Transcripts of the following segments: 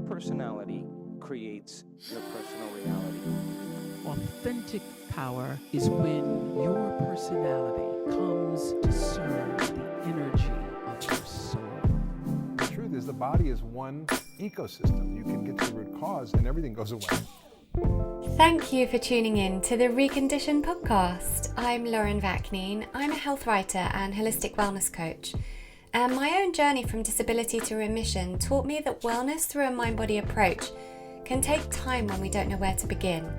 personality creates your personal reality. Authentic power is when your personality comes to serve the energy of your soul. The truth is the body is one ecosystem. You can get to the root cause and everything goes away. Thank you for tuning in to the Reconditioned podcast. I'm Lauren Vaknine. I'm a health writer and holistic wellness coach. And my own journey from disability to remission taught me that wellness through a mind-body approach can take time when we don't know where to begin.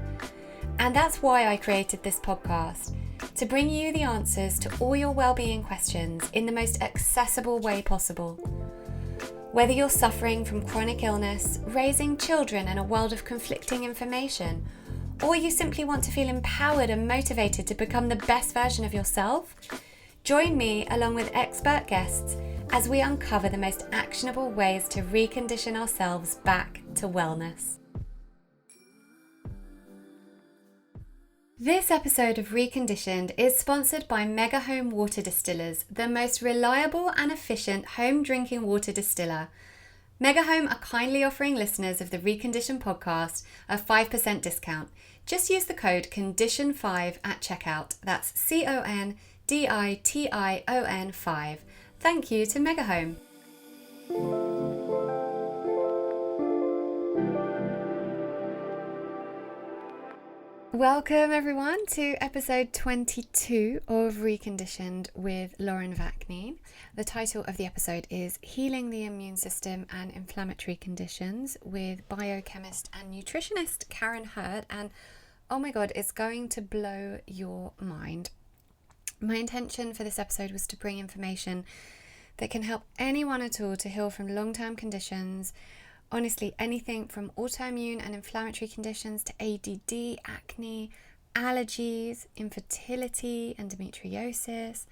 And that's why I created this podcast, to bring you the answers to all your well-being questions in the most accessible way possible. Whether you're suffering from chronic illness, raising children in a world of conflicting information, or you simply want to feel empowered and motivated to become the best version of yourself, join me along with expert guests as we uncover the most actionable ways to recondition ourselves back to wellness. This episode of Reconditioned is sponsored by Mega Home Water Distillers, the most reliable and efficient home drinking water distiller. Mega Home are kindly offering listeners of the Reconditioned podcast a 5% discount. Just use the code CONDITION5 at checkout. That's CONDITION 5. Thank you to Mega Home. Welcome everyone to episode 22 of Reconditioned with Lauren Vaknine. The title of the episode is Healing the Immune System and Inflammatory Conditions with biochemist and nutritionist Karen Hurd, and oh my god, it's going to blow your mind. My intention for this episode was to bring information that can help anyone at all to heal from long-term conditions. Honestly, anything from autoimmune and inflammatory conditions to ADD, acne, allergies, infertility, endometriosis,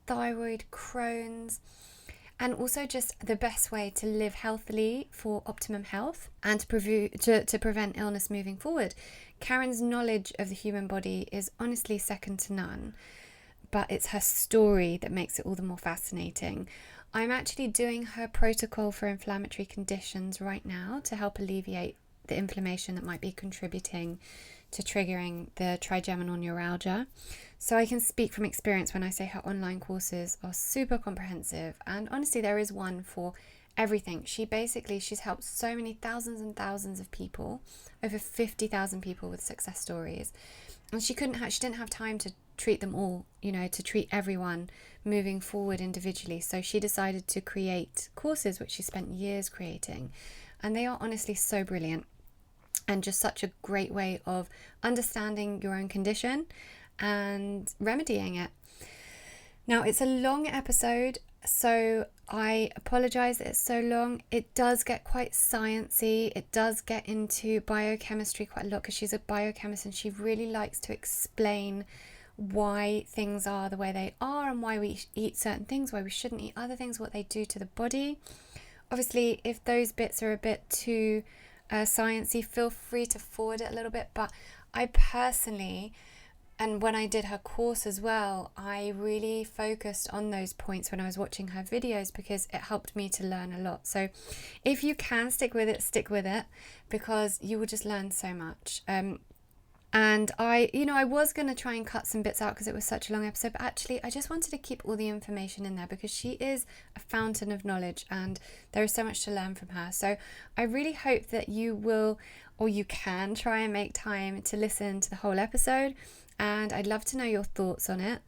thyroid, Crohn's, and also just the best way to live healthily for optimum health and to prevent illness moving forward. Karen's knowledge of the human body is honestly second to none, but it's her story that makes it all the more fascinating. I'm actually doing her protocol for inflammatory conditions right now to help alleviate the inflammation that might be contributing to triggering the trigeminal neuralgia. So I can speak from experience when I say her online courses are super comprehensive, and honestly there is one for everything. She's helped so many thousands and thousands of people, over 50,000 people with success stories, and she didn't have time to treat them all, to treat everyone moving forward individually. So she decided to create courses, which she spent years creating, and they are honestly so brilliant and just such a great way of understanding your own condition and remedying it. Now, it's a long episode, so I apologize that it's so long. It does get quite sciencey. It does get into biochemistry quite a lot because she's a biochemist and she really likes to explain why things are the way they are and why we eat certain things, why we shouldn't eat other things, what they do to the body. Obviously, if those bits are a bit too sciencey, feel free to forward it a little bit. But I personally, and when I did her course as well, I really focused on those points when I was watching her videos because it helped me to learn a lot. So if you can stick with it because you will just learn so much. And I was going to try and cut some bits out because it was such a long episode, but actually I just wanted to keep all the information in there because she is a fountain of knowledge and there is so much to learn from her. So I really hope that you will, or you can, try and make time to listen to the whole episode, and I'd love to know your thoughts on it.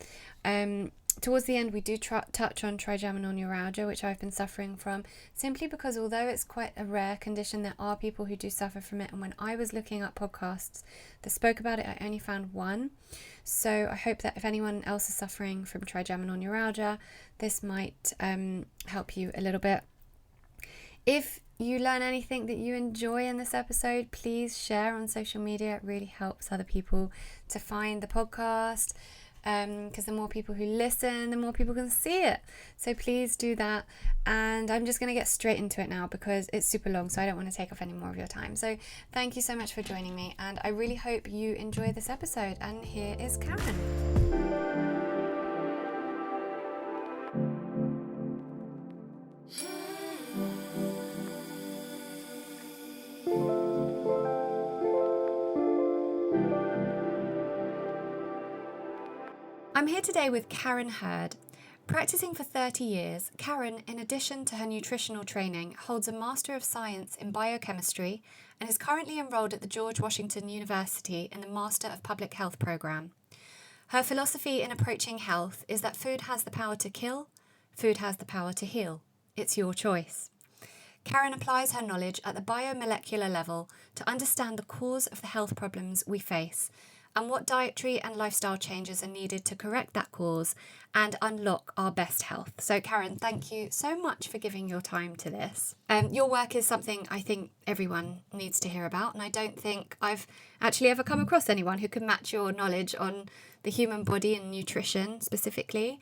Towards the end, we do touch on trigeminal neuralgia, which I've been suffering from, simply because although it's quite a rare condition, there are people who do suffer from it. And when I was looking up podcasts that spoke about it, I only found one. So I hope that if anyone else is suffering from trigeminal neuralgia, this might help you a little bit. If you learn anything that you enjoy in this episode, please share on social media. It really helps other people to find the podcast. Because the more people who listen, the more people can see it. So please do that. And I'm just going to get straight into it now because it's super long, so I don't want to take off any more of your time. So thank you so much for joining me, and I really hope you enjoy this episode. And here is Karen. I'm here today with Karen Hurd. Practicing for 30 years, Karen, in addition to her nutritional training, holds a Master of Science in Biochemistry and is currently enrolled at the George Washington University in the Master of Public Health program. Her philosophy in approaching health is that food has the power to kill, food has the power to heal. It's your choice. Karen applies her knowledge at the biomolecular level to understand the cause of the health problems we face and what dietary and lifestyle changes are needed to correct that cause and unlock our best health. So Karen, thank you so much for giving your time to this. Your work is something I think everyone needs to hear about, and I don't think I've actually ever come across anyone who can match your knowledge on the human body and nutrition specifically.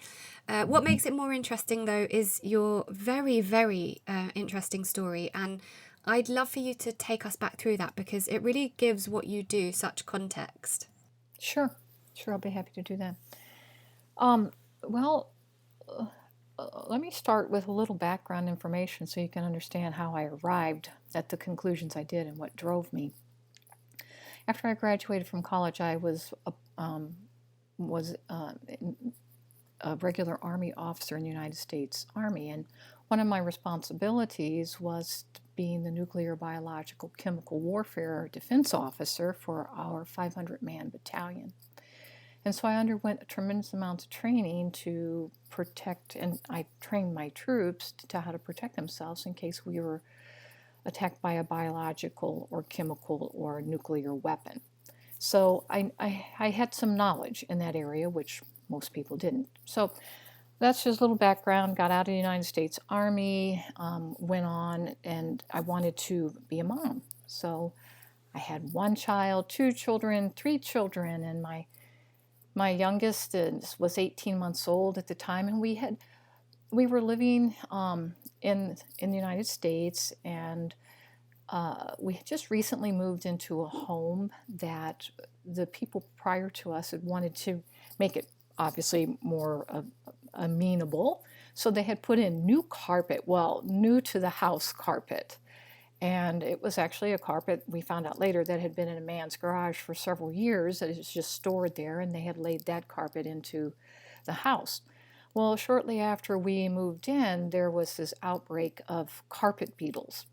What makes it more interesting though is your very, very interesting story, and I'd love for you to take us back through that because it really gives what you do such context. Sure, I'll be happy to do that. Well, let me start with a little background information so you can understand how I arrived at the conclusions I did and what drove me. After I graduated from college, I was a regular Army officer in the United States Army, and one of my responsibilities was being the nuclear, biological, chemical warfare defense officer for our 500-man battalion. And so I underwent a tremendous amount of training to protect, and I trained my troops to how to protect themselves in case we were attacked by a biological or chemical or nuclear weapon. So I had some knowledge in that area, which most people didn't. So that's just a little background. Got out of the United States Army, went on, and I wanted to be a mom. So I had one child, two children, three children, and my youngest was 18 months old at the time, and we were living in the United States, and we had just recently moved into a home that the people prior to us had wanted to make it obviously more amenable. So they had put in new carpet, well, new to the house carpet. And it was actually a carpet, we found out later, that had been in a man's garage for several years. That it was just stored there, and they had laid that carpet into the house. Well, shortly after we moved in, there was this outbreak of carpet beetles.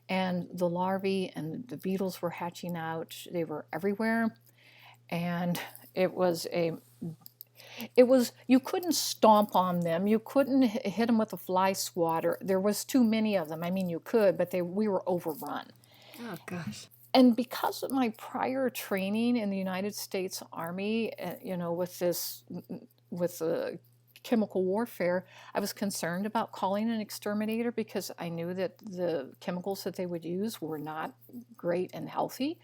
And the larvae and the beetles were hatching out. They were everywhere. And you couldn't stomp on them. You couldn't hit them with a fly swatter. There was too many of them. I mean, you could, but we were overrun. Oh, gosh. And because of my prior training in the United States Army, with the chemical warfare, I was concerned about calling an exterminator because I knew that the chemicals that they would use were not great and healthy.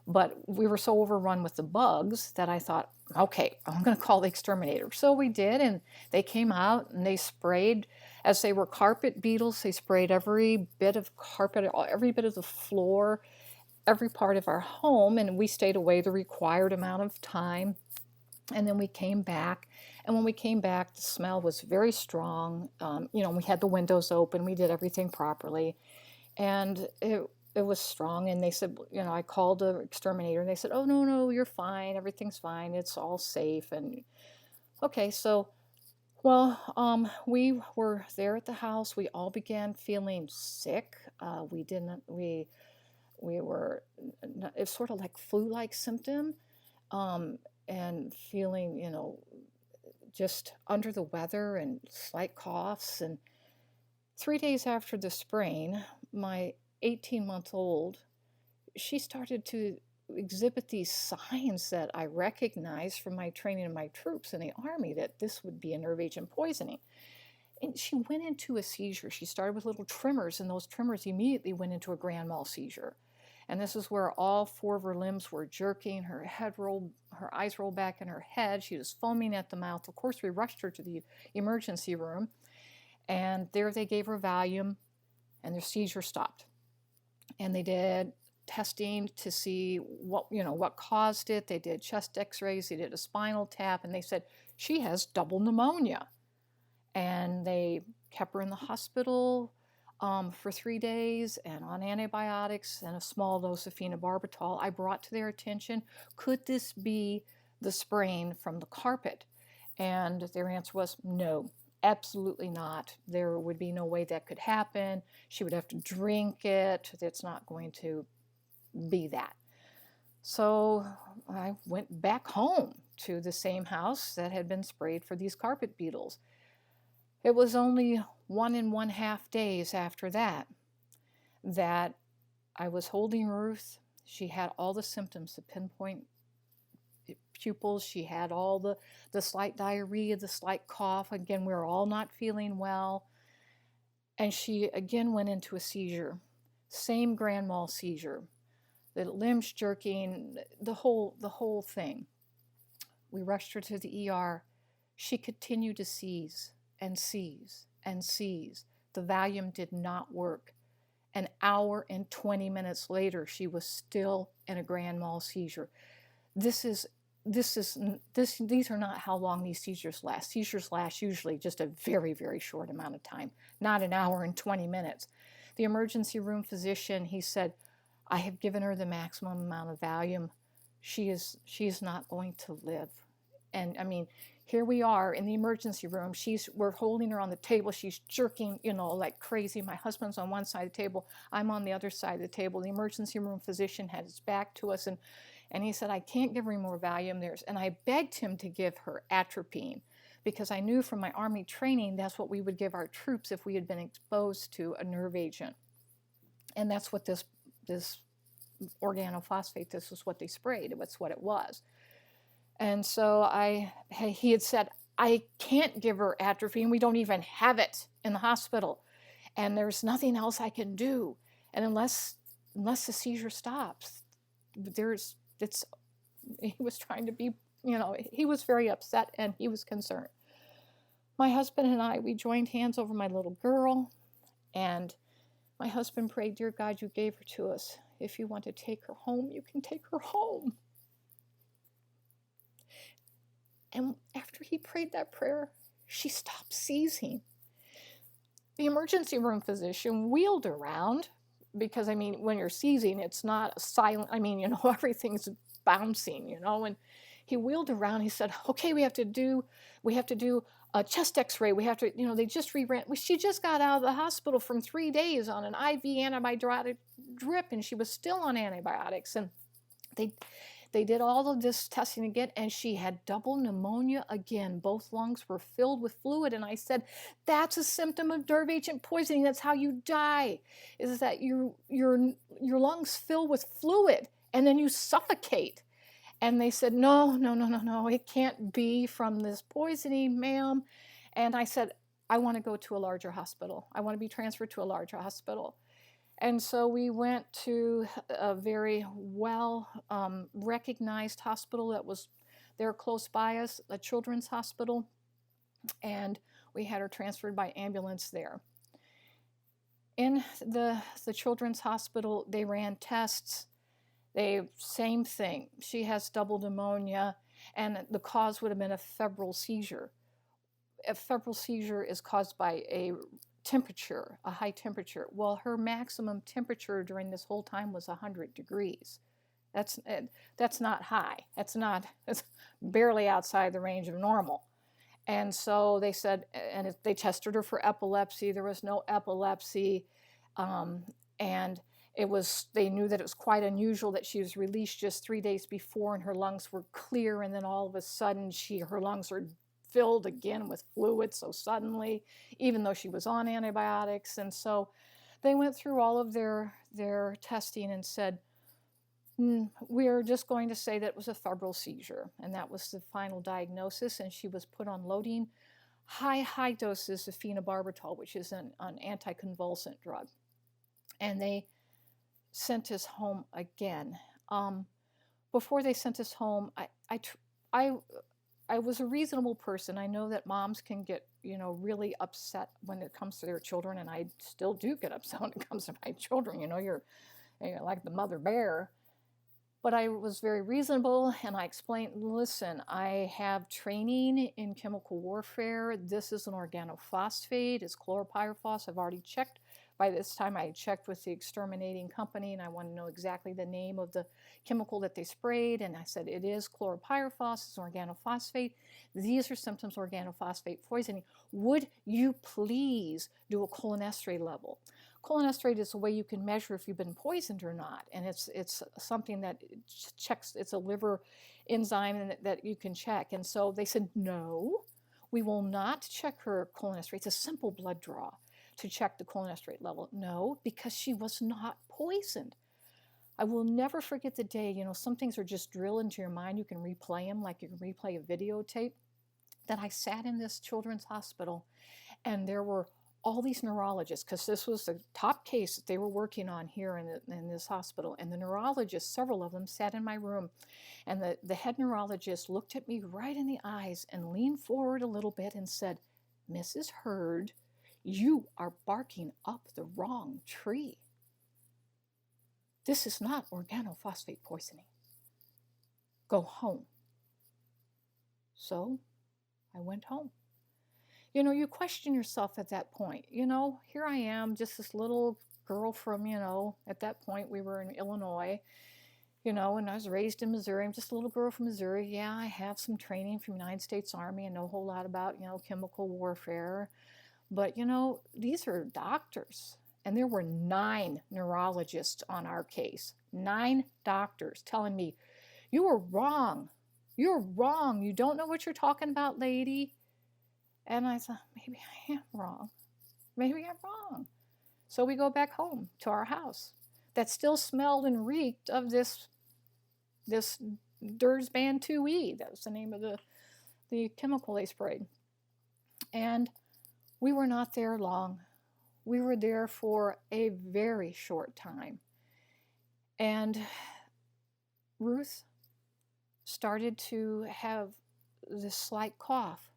But we were so overrun with the bugs that I thought, okay, I'm going to call the exterminator. So we did, and they came out and they sprayed, as they were carpet beetles, they sprayed every bit of carpet, every bit of the floor, every part of our home, and we stayed away the required amount of time. And then we came back, and when we came back, the smell was very strong. We had the windows open, we did everything properly, and it was strong. And they said, I called the exterminator, and they said, oh, no, you're fine. Everything's fine. It's all safe. And okay, so, we were there at the house. We all began feeling sick. It was sort of like flu-like symptom, and feeling, just under the weather and slight coughs. And 3 days after the sprain, my 18-month-old, she started to exhibit these signs that I recognized from my training in my troops in the Army, that this would be a nerve agent poisoning. And she went into a seizure. She started with little tremors, and those tremors immediately went into a grand mal seizure. And this is where all four of her limbs were jerking, her eyes rolled back in her head. She was foaming at the mouth. Of course, we rushed her to the emergency room, and there they gave her Valium, and their seizure stopped. And they did testing to see what caused it. They did chest x-rays, they did a spinal tap, and they said, she has double pneumonia. And they kept her in the hospital for 3 days and on antibiotics and a small dose of phenobarbital. I brought to their attention, could this be the spraying from the carpet? And their answer was no, absolutely not. There would be no way that could happen. She would have to drink it. It's not going to be that. So I went back home to the same house that had been sprayed for these carpet beetles. It was only 1.5 days after that that I was holding Ruth. She had all the symptoms, the pinpoint pupils. She had all the slight diarrhea, the slight cough. Again, we were all not feeling well. And she again went into a seizure. Same grand mal seizure. The limbs jerking, the whole thing. We rushed her to the ER. She continued to seize and seize and seize. The Valium did not work. An hour and 20 minutes later, she was still in a grand mal seizure. These are not how long these seizures last. Seizures last usually just a very, very short amount of time, not an hour and 20 minutes. The emergency room physician, he said, I have given her the maximum amount of Valium. She is not going to live. And I mean, here we are in the emergency room. We're holding her on the table. She's jerking, like crazy. My husband's on one side of the table. I'm on the other side of the table. The emergency room physician had his back to us, and he said, I can't give her any more Valium. And I begged him to give her atropine, because I knew from my Army training that's what we would give our troops if we had been exposed to a nerve agent. And that's what this organophosphate, this was what they sprayed. That's what it was. And so he had said, I can't give her atropine. We don't even have it in the hospital. And there's nothing else I can do. And unless the seizure stops, he was trying to be, he was very upset and he was concerned. My husband and I, we joined hands over my little girl, and my husband prayed, dear God, you gave her to us. If you want to take her home, you can take her home. And after he prayed that prayer, she stopped seizing. The emergency room physician wheeled around, because, when you're seizing, it's not a silent, everything's bouncing, and he wheeled around. He said, okay, we have to do a chest x-ray. We have to, they just reran. She just got out of the hospital from 3 days on an IV antibiotic drip, and she was still on antibiotics. And they did all of this testing again, and she had double pneumonia again. Both lungs were filled with fluid. And I said, that's a symptom of nerve agent poisoning. That's how you die, is that your lungs fill with fluid, and then you suffocate. And they said, no, it can't be from this poisoning, ma'am. And I said, I want to go to a larger hospital. I want to be transferred to a larger hospital. And so we went to a very well recognized hospital that was there close by us, a children's hospital, and we had her transferred by ambulance there. In the children's hospital, they ran tests. Same thing. She has double pneumonia, and the cause would have been a febrile seizure. A febrile seizure is caused by a high temperature. Well, her maximum temperature during this whole time was 100 degrees. That's not high. It's barely outside the range of normal. And so they said, and they tested her for epilepsy. There was no epilepsy, and they knew that it was quite unusual that she was released just 3 days before and her lungs were clear, and then all of a sudden her lungs are filled again with fluid so suddenly, even though she was on antibiotics. And so they went through all of their testing and said, we're just going to say that it was a febrile seizure. And that was the final diagnosis, and she was put on loading high doses of phenobarbital, which is an anticonvulsant drug. And they sent us home again. Before they sent us home, I was a reasonable person. I know that moms can get, really upset when it comes to their children, and I still do get upset when it comes to my children. You're like the mother bear. But I was very reasonable, and I explained, listen, I have training in chemical warfare. This is an organophosphate. It's chloropyrifos. I've already checked By this time, I had checked with the exterminating company, and I wanted to know exactly the name of the chemical that they sprayed. And I said, it is chloropyrifos, it's organophosphate. These are symptoms of organophosphate poisoning. Would you please do a cholinesterase level? Cholinesterase is a way you can measure if you've been poisoned or not. And it's something that checks, it's a liver enzyme that you can check. And so they said, no, we will not check her cholinesterase. It's a simple blood draw to check the cholinesterase level. No, because she was not poisoned. I will never forget the day, you know, some things are just drilled into your mind. You can replay them like you can replay a videotape. That I sat in this children's hospital and there were all these neurologists, because this was the top case that they were working on here in this hospital. And the neurologists, several of them, sat in my room. And the head neurologist looked at me right in the eyes and leaned forward a little bit and said, Mrs. Hurd, you are barking up the wrong tree. This is not organophosphate poisoning. Go home. So I went home. You know, you question yourself at that point. You know, here I am, just this little girl from, you know, at that point we were in Illinois, you know, and I was raised in Missouri. I'm just a little girl from Missouri. Yeah, I have some training from the United States Army and know a whole lot about, you know, chemical warfare. But, you know, these are doctors. And there were 9 neurologists on our case. 9 doctors telling me, you are wrong. You're wrong. You don't know what you're talking about, lady. And I thought, maybe I am wrong. Maybe I'm wrong. So we go back home to our house that still smelled and reeked of this Dursban 2E. That was the name of the chemical they sprayed. And we were not there long. We were there for a very short time. And Ruth started to have this slight cough.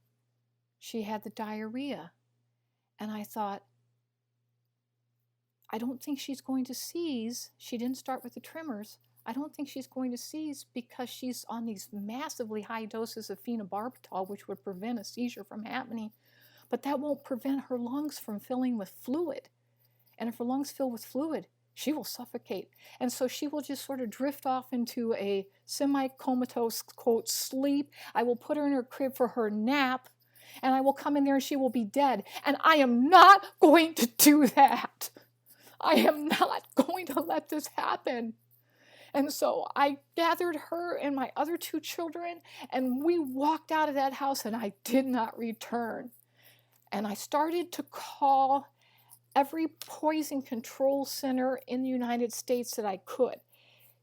She had the diarrhea. And I thought, I don't think she's going to seize. She didn't start with the tremors. I don't think she's going to seize because she's on these massively high doses of phenobarbital, which would prevent a seizure from happening. But that won't prevent her lungs from filling with fluid. And if her lungs fill with fluid, she will suffocate. And so she will just sort of drift off into a semi-comatose, quote, sleep. I will put her in her crib for her nap, and I will come in there and she will be dead. And I am not going to do that. I am not going to let this happen. And so I gathered her and my other 2 children, and we walked out of that house, and I did not return. And I started to call every poison control center in the United States that I could,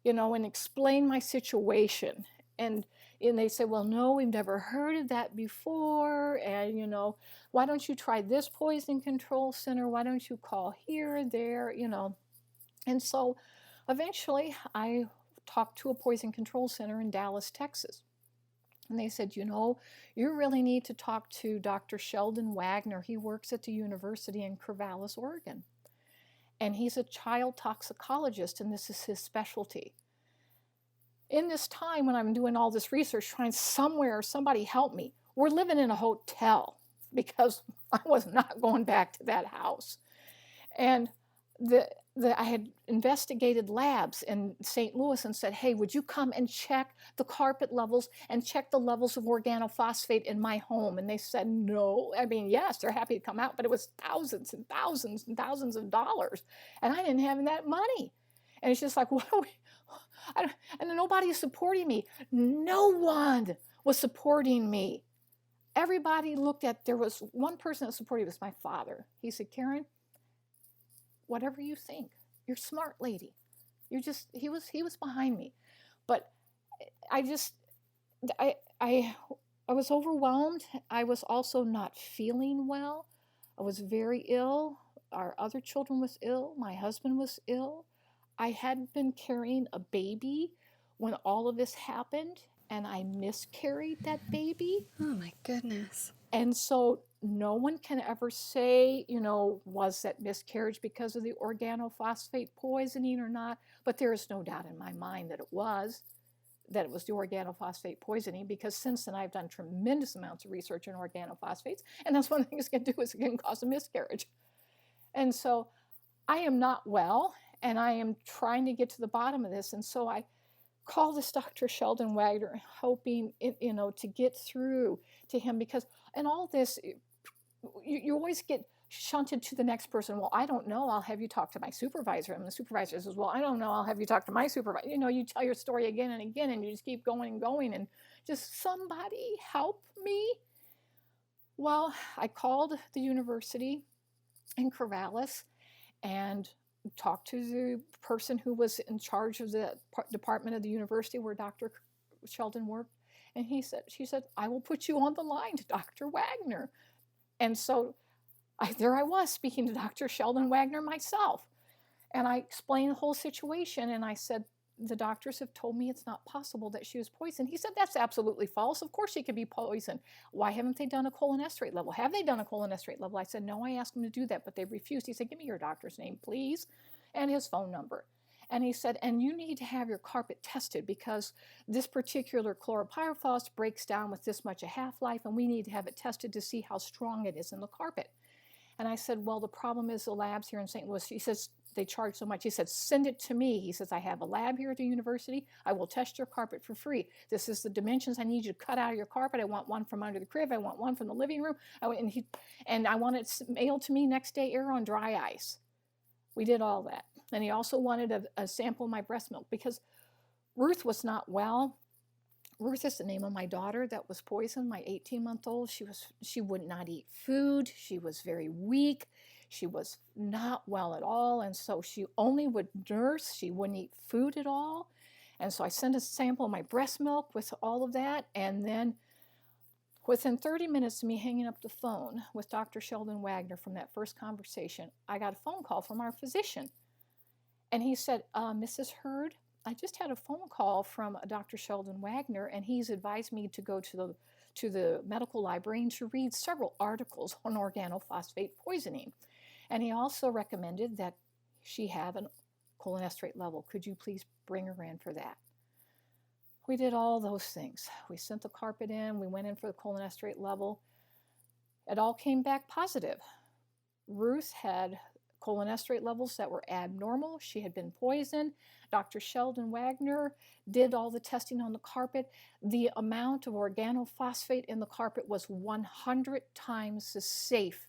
you know, and explain my situation. And they said, well, no, we've never heard of that before. And, you know, why don't you try this poison control center? Why don't you call here, there, you know? And so eventually I talked to a poison control center in Dallas, Texas. And they said, you know, you really need to talk to Dr. Sheldon Wagner. He works at the university in Corvallis, Oregon. And he's a child toxicologist, and this is his specialty. In this time when I'm doing all this research, trying somebody help me, we're living in a hotel because I was not going back to that house. And I had investigated labs in St. Louis and said, hey, would you come and check the carpet levels and check the levels of organophosphate in my home? And they said, no. I mean, yes, they're happy to come out, but it was thousands and thousands and thousands of dollars. And I didn't have that money. And it's just like, what are we? And nobody is supporting me. No one was supporting me. Everybody looked at, there was one person that supported me, it was my father. He said, Karen, whatever you think, you're a smart lady. He was behind me. But I was overwhelmed. I was also not feeling well. I was very ill. Our other children was ill. My husband was ill. I had been carrying a baby when all of this happened, and I miscarried that baby. Oh my goodness. And so no one can ever say, you know, was that miscarriage because of the organophosphate poisoning or not? But there is no doubt in my mind that it was the organophosphate poisoning, because since then I've done tremendous amounts of research on organophosphates, and that's one thing it's going to do is it can cause a miscarriage. And so I am not well, and I am trying to get to the bottom of this. And so I called this Dr. Sheldon Wagner, hoping, to get through to him, because in all this, you always get shunted to the next person. Well, I don't know. I'll have you talk to my supervisor. And the supervisor says, well, I don't know. I'll have you talk to my supervisor. You tell your story again and again, and you just keep going and going, and just somebody help me. Well, I called the university in Corvallis and talked to the person who was in charge of the department of the university where Dr. Sheldon worked. And she said, I will put you on the line to Dr. Wagner. And so there I was speaking to Dr. Sheldon Wagner myself. And I explained the whole situation, and I said, the doctors have told me it's not possible that she was poisoned. He said, that's absolutely false. Of course she could be poisoned. Why haven't they done a cholinesterase level? Have they done a cholinesterase level? I said, no, I asked them to do that, but they refused. He said, give me your doctor's name, please, and his phone number. And he said, and you need to have your carpet tested, because this particular chloropyrifos breaks down with this much a half-life, and we need to have it tested to see how strong it is in the carpet. And I said, well, the problem is the labs here in St. Louis. He says, they charge so much. He said, send it to me. He says, I have a lab here at the university. I will test your carpet for free. This is the dimensions I need you to cut out of your carpet. I want one from under the crib. I want one from the living room. And I want it mailed to me next day, air on dry ice. We did all that. And he also wanted a sample of my breast milk, because Ruth was not well. Ruth is the name of my daughter that was poisoned, my 18-month-old. She would not eat food. She was very weak. She was not well at all, and so she only would nurse. She wouldn't eat food at all. And so I sent a sample of my breast milk with all of that, and then within 30 minutes of me hanging up the phone with Dr. Sheldon Wagner from that first conversation, I got a phone call from our physician. And he said, Mrs. Hurd, I just had a phone call from Dr. Sheldon Wagner, and he's advised me to go to the medical library and to read several articles on organophosphate poisoning. And he also recommended that she have a cholinesterase level. Could you please bring her in for that? We did all those things. We sent the carpet in. We went in for the cholinesterase level. It all came back positive. Ruth had cholinesterase levels that were abnormal. She had been poisoned. Dr. Sheldon Wagner did all the testing on the carpet. The amount of organophosphate in the carpet was 100 times the safe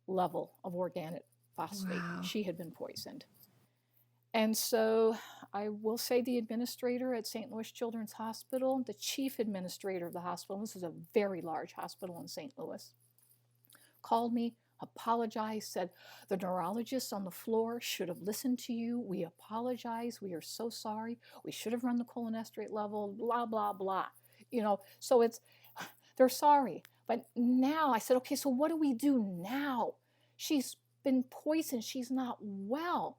level of organic phosphate. Wow. She had been poisoned. And so I will say the administrator at St. Louis Children's Hospital, the chief administrator of the hospital, this is a very large hospital in St. Louis, called me, apologized, said, the neurologist on the floor should have listened to you. We apologize. We are so sorry. We should have run the cholinesterase level, blah, blah, blah. So they're sorry. But now I said, okay, so what do we do now? She's been poisoned. She's not well.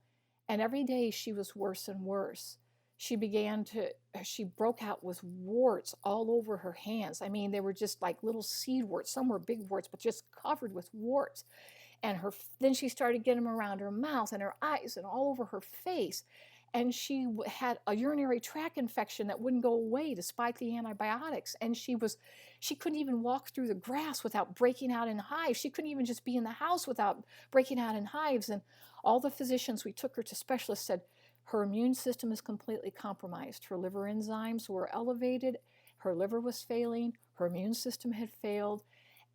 And every day she was worse and worse. She broke out with warts all over her hands. I mean, they were just like little seed warts. Some were big warts, but just covered with warts. And then she started getting them around her mouth and her eyes and all over her face. And she had a urinary tract infection that wouldn't go away despite the antibiotics. And she couldn't even walk through the grass without breaking out in hives. She couldn't even just be in the house without breaking out in hives. And all the physicians, we took her to specialists, said her immune system is completely compromised. Her liver enzymes were elevated. Her liver was failing. Her immune system had failed.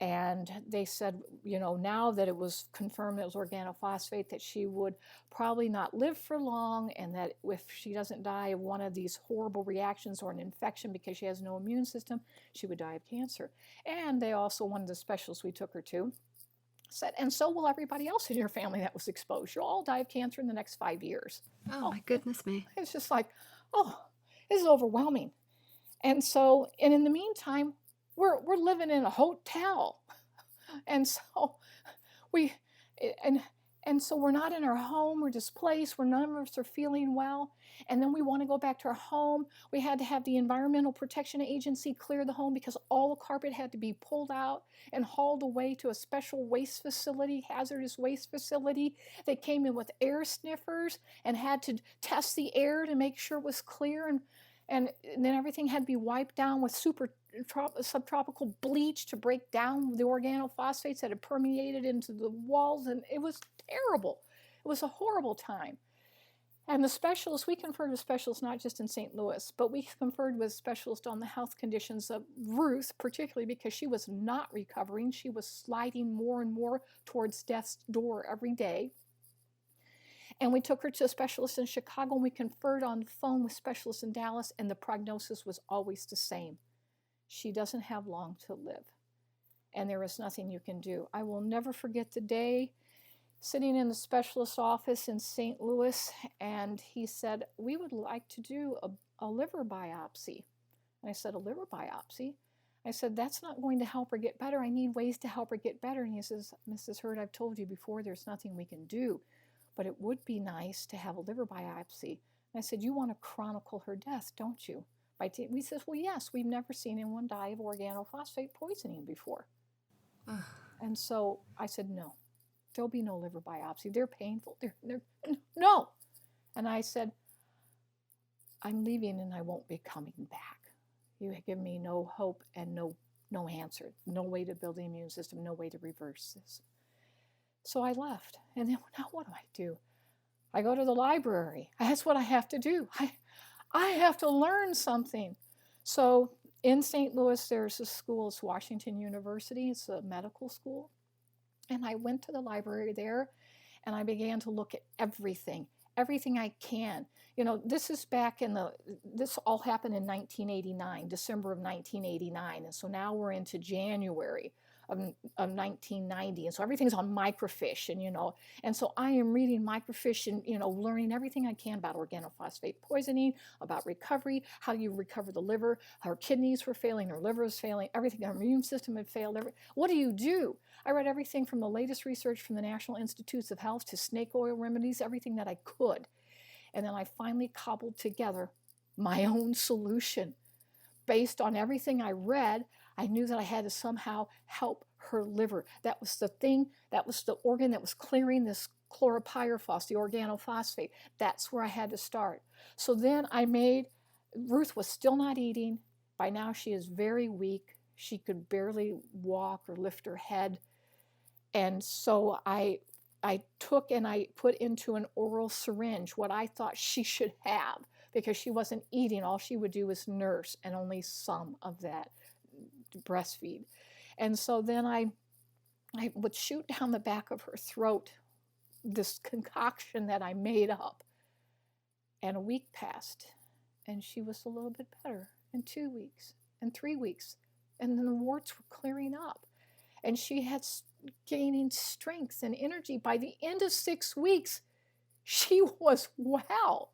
And they said, now that it was confirmed it was organophosphate, that she would probably not live for long, and that if she doesn't die of one of these horrible reactions or an infection because she has no immune system, she would die of cancer. And they also, one of the specialists we took her to, said, and so will everybody else in your family that was exposed. You'll all die of cancer in the next 5 years. Oh, my goodness me. It's just like, this is overwhelming. And in the meantime, we're living in a hotel. And so so we're not in our home, we're displaced, none of us are feeling well. And then we want to go back to our home. We had to have the Environmental Protection Agency clear the home because all the carpet had to be pulled out and hauled away to a special waste facility, hazardous waste facility. They came in with air sniffers and had to test the air to make sure it was clear. And then everything had to be wiped down with subtropical bleach to break down the organophosphates that had permeated into the walls, and it was terrible. It was a horrible time. And the specialists, we conferred with specialists not just in St. Louis, but we conferred with specialists on the health conditions of Ruth, particularly because she was not recovering. She was sliding more and more towards death's door every day. And we took her to a specialist in Chicago, and we conferred on the phone with specialists in Dallas, and the prognosis was always the same. She doesn't have long to live, and there is nothing you can do. I will never forget the day sitting in the specialist's office in St. Louis, and he said, we would like to do a liver biopsy. And I said, a liver biopsy? I said, that's not going to help her get better. I need ways to help her get better. And he says, Mrs. Hurd, I've told you before, there's nothing we can do, but it would be nice to have a liver biopsy. And I said, you want to chronicle her death, don't you? We said, well, yes, we've never seen anyone die of organophosphate poisoning before. And so I said, no, there'll be no liver biopsy. They're painful. No. And I said, I'm leaving and I won't be coming back. You give me no hope and no answer, no way to build the immune system, no way to reverse this. So I left. And then now what do? I go to the library. That's what I have to do. I have to learn something. So in St. Louis, there's a school, it's Washington University. It's a medical school. And I went to the library there, and I began to look at everything I can. You know, this is this all happened in 1989, December of 1989. And so now we're into January of 1990. And so everything's on microfiche, and so I am reading microfiche and, learning everything I can about organophosphate poisoning, about recovery, how you recover the liver. Her kidneys were failing, her liver was failing, everything, her immune system had failed. What do? I read everything from the latest research from the National Institutes of Health to snake oil remedies, everything that I could. And then I finally cobbled together my own solution. Based on everything I read, I knew that I had to somehow help her liver. That was the thing, that was the organ that was clearing this chlorpyrifos, the organophosphate. That's where I had to start. So then Ruth was still not eating. By now she is very weak. She could barely walk or lift her head. And so I took and I put into an oral syringe what I thought she should have, because she wasn't eating. All she would do was nurse, and only some of that breastfeed. And so then I would shoot down the back of her throat this concoction that I made up. And a week passed, and she was a little bit better, and 2 weeks, and 3 weeks. And then the warts were clearing up, and she had gaining strength and energy. By the end of 6 weeks, she was well.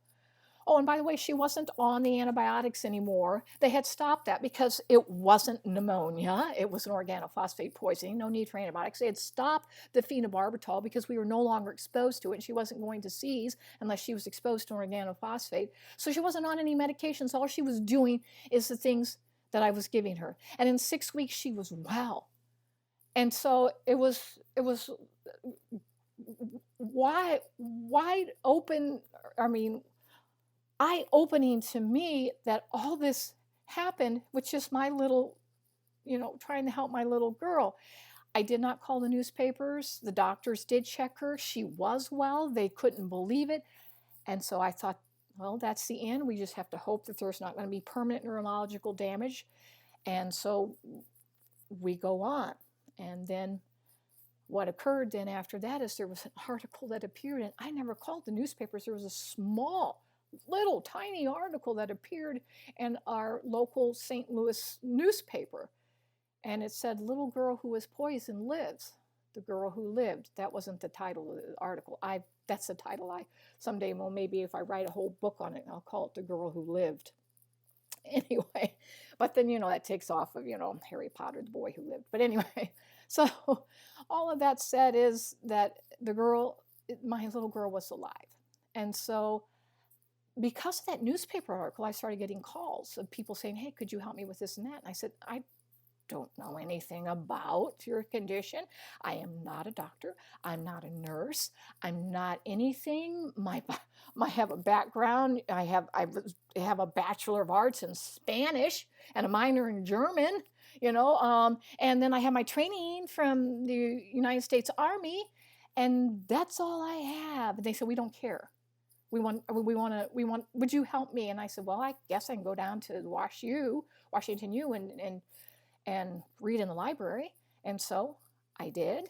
Oh, and by the way, she wasn't on the antibiotics anymore. They had stopped that because it wasn't pneumonia. It was an organophosphate poisoning. No need for antibiotics. They had stopped the phenobarbital because we were no longer exposed to it, and she wasn't going to seize unless she was exposed to organophosphate. So she wasn't on any medications. All she was doing is the things that I was giving her. And in 6 weeks, she was well. And so it was wide open, eye-opening to me that all this happened with just my little, trying to help my little girl. I did not call the newspapers. The doctors did check her. She was well. They couldn't believe it. And so I thought, well, that's the end. We just have to hope that there's not going to be permanent neurological damage. And so we go on. And then what occurred then after that is there was an article that appeared, and I never called the newspapers. There was a small, little, tiny article that appeared in our local St. Louis newspaper. And it said, "Little girl who was poisoned lives." The girl who lived. That wasn't the title of the article. That's the title someday, well, maybe if I write a whole book on it, I'll call it "The Girl Who Lived." Anyway, but then, that takes off of, Harry Potter, the boy who lived. But anyway, so all of that said is that my little girl was alive. And so because of that newspaper article, I started getting calls of people saying, "Hey, could you help me with this and that?" And I said, "I don't know anything about your condition. I am not a doctor. I'm not a nurse. I'm not anything. I have a background. I have a Bachelor of Arts in Spanish and a minor in German, and then I have my training from the United States Army, And that's all I have. And they said, we don't care. Would you help me? And I said, well, I guess I can go down to Washington U and read in the library. And so I did.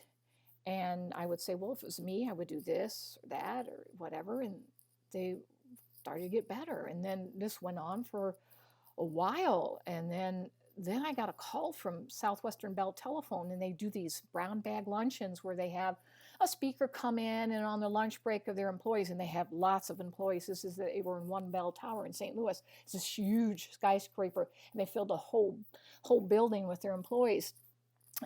And I would say, well, if it was me, I would do this or that or whatever. And they started to get better. And then this went on for a while. And then I got a call from Southwestern Bell Telephone, and they do these brown bag luncheons where they have a speaker come in and on the lunch break of their employees, and they have lots of employees. They were in One Bell Tower in St. Louis. It's this huge skyscraper, and they filled the whole building with their employees.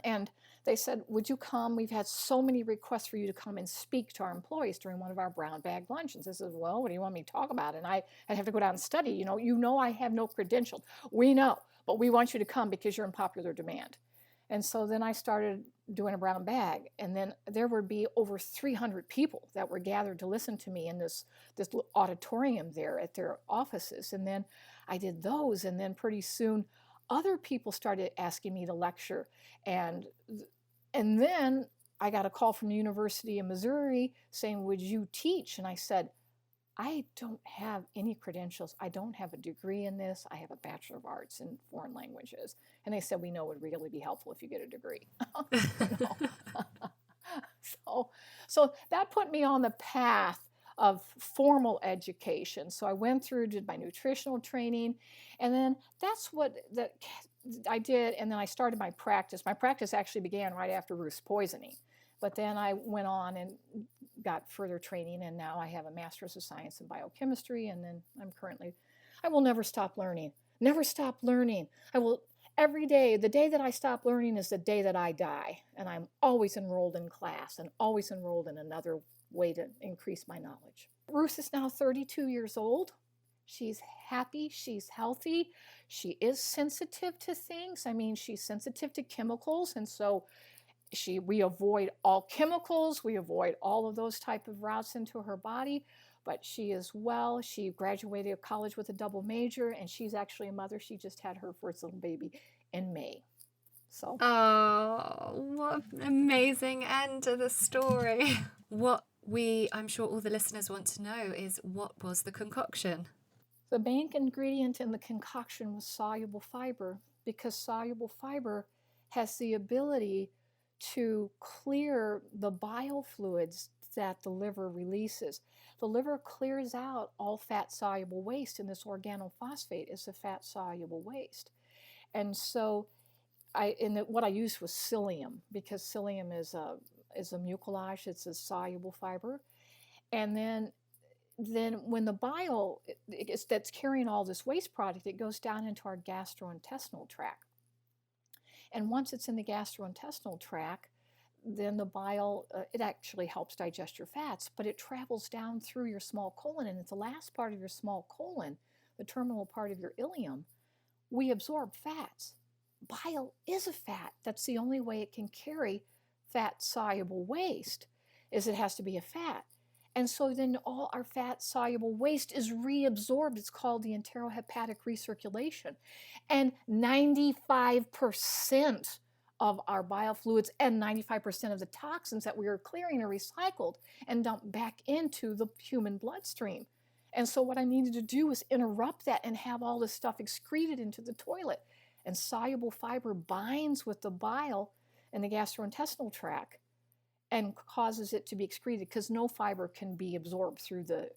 And they said, would you come? We've had so many requests for you to come and speak to our employees during one of our brown bag luncheons. I said, well, what do you want me to talk about? And I'd have to go down and study. You know, I have no credentials. We know, but we want you to come because you're in popular demand. And so then I started doing a brown bag, and then there would be over 300 people that were gathered to listen to me in this little auditorium there at their offices. And then I did those, and then pretty soon other people started asking me to lecture. And then I got a call from the University of Missouri saying, would you teach? And I said, I don't have any credentials. I don't have a degree in this. I have a Bachelor of Arts in Foreign Languages. And they said, we know it would really be helpful if you get a degree. So that put me on the path of formal education. So I went through, did my nutritional training, and then that's what I did. And then I started my practice. My practice actually began right after Ruth's poisoning. But then I went on and got further training, and now I have a Master's of Science in Biochemistry, and then I will never stop learning. Never stop learning. I will, every day, the day that I stop learning is the day that I die, and I'm always enrolled in class and always enrolled in another way to increase my knowledge. Ruth is now 32 years old. She's happy, she's healthy, she is sensitive to things. I mean, she's sensitive to chemicals, and so we avoid all chemicals, we avoid all of those type of routes into her body, but she is well. She graduated college with a double major, and she's actually a mother. She just had her first little baby in May. So. Oh, what an amazing end to the story. I'm sure all the listeners want to know is, what was the concoction? The main ingredient in the concoction was soluble fiber, because soluble fiber has the ability to clear the biofluids that the liver releases. The liver clears out all fat-soluble waste, and this organophosphate is a fat-soluble waste. And so what I used was psyllium, because psyllium is a mucilage, it's a soluble fiber. And then when the bile that's carrying all this waste product, it goes down into our gastrointestinal tract. And once it's in the gastrointestinal tract, then the bile, it actually helps digest your fats, but it travels down through your small colon, and it's the last part of your small colon, the terminal part of your ileum. We absorb fats. Bile is a fat. That's the only way it can carry fat-soluble waste, is it has to be a fat. And so then all our fat-soluble waste is reabsorbed. It's called the enterohepatic recirculation. And 95% of our biofluids and 95% of the toxins that we are clearing are recycled and dumped back into the human bloodstream. And so what I needed to do was interrupt that and have all this stuff excreted into the toilet. And soluble fiber binds with the bile in the gastrointestinal tract and causes it to be excreted, because no fiber can be absorbed through the